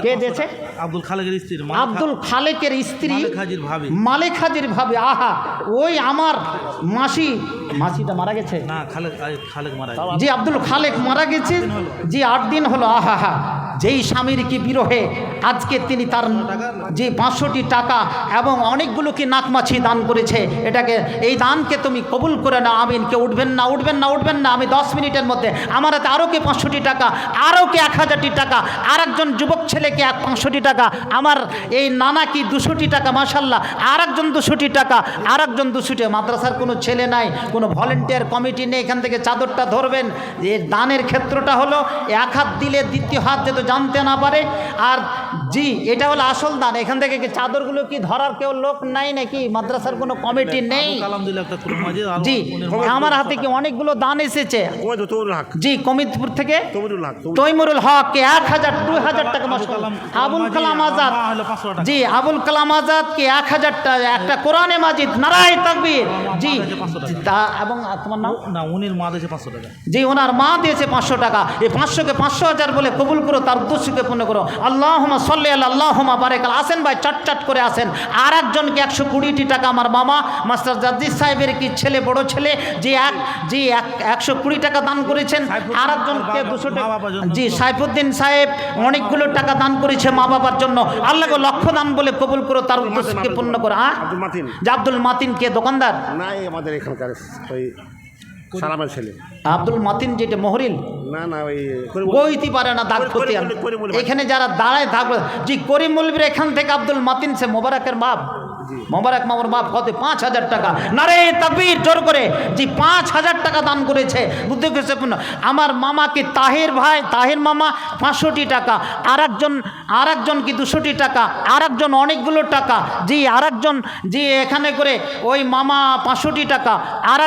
কে দিয়েছে? আব্দুল খালেকের স্ত্রী মালেক হাজির ভাবি। আহা, ওই আমার মাসিটা মারা গেছে না, জি আব্দুল খালেক মারা গেছে, জি 8 দিন হলো। আহা হা, যেই স্বামীর কি বিরহে আজকে তিনি তার যে 500টি টাকা এবং অনেকগুলো কি নাকমাছি দান করেছে, এটাকে এই দানকে তুমি কবুল করে নাও। আমিন। কে উঠবেন না। আমি 10 মিনিটের মধ্যে আমার হাতে আরও কে 500টি টাকা, আরও কে 1,000টি টাকা, আর একজন যুবক ছেলেকে 500টি টাকা, আমার এই নানা কি 200টি টাকা, মাশাল্লাহ আর একজন 200টি টাকা, আর একজন 200টি। মাদ্রাসার কোনো ছেলে নাই, কোনো ভলেন্টিয়ার কমিটি নেই, এখান থেকে চাদরটা ধরবেন। যে দানের ক্ষেত্রটা হলো 1 হাত দিলে দ্বিতীয় হাত যেহেতু জানতে না পারে, আর জি এটা হলো আসল দান। এখান থেকে কি চাদরগুলো কি ধরার কেউ লোক নাই নাকি? মাদ্রাসার কোনো কমিটি নেই। জি আমার হাতে কি অনেকগুলো দান এসেছে, জি কমিতপুর থেকে তৈমুরুল হক কে 1,000 2,000 টাকা, আবুল কালাম আজাদ, জি আবুল কালাম আজাদ কে 1,000 টাকা, একটা কোরআনে মাজিদ, নারায়ে তাকবীর। জি এবং তোমার নাম না, উনির মা দিয়েছে 500 টাকা, জি ওনার মা দিয়েছে 500 টাকা। এই 500কে 500,000 বলে কবুল করো, তার উদ্দেশ্যকে পূর্ণ করো। আল্লাহুম্মা সাল্লি আলা আল্লাহুম্মা বারিক আলা। আসেন ভাই, চটচট করে আসেন। আর একজনকে 120টি টাকা আমার মামা মাস্টার জাদ্দিদ সাহেবের কি ছেলে, বড় ছেলে, যে 120 টাকা দান করেছেন। আর একজনকে 200 টাকা, জি সাইফুদ্দিন সাহেব অনেকগুলো টাকা দান করেছে মা বাবার জন্য। আল্লাহকে লক্ষ দান বলে কবুল করো, তার উদ্দেশ্যকে পূর্ণ করো। আব্দুল মাতিন কে দোকানদার? নাই, আমাদের এখানকার সালামের ছেলে। আব্দুল মাতিন যেটা মহরিল না না ওই বইতে পারে না দাগ খতিয়ান। এখানে যারা দাঁড়ায় থাকবে জি করিম মৌলবীর এখান থেকে আব্দুল মাতিন সে মোবারকের বাপ, মোবারক মামার বাপ কত 5,000 টাকা, নারে তাকবীর জোর করে জি 5,000 টাকা দান করেছে। বুদ্ধি করেছে আমার মামাকে তাহের ভাই, তাহের মামা 500টি টাকা, আরেকজন কি 200টি টাকা, আরেকজন অনেকগুলো টাকা জি, আরেকজন জি এখানে করে ওই মামা 500টি টাকা, আর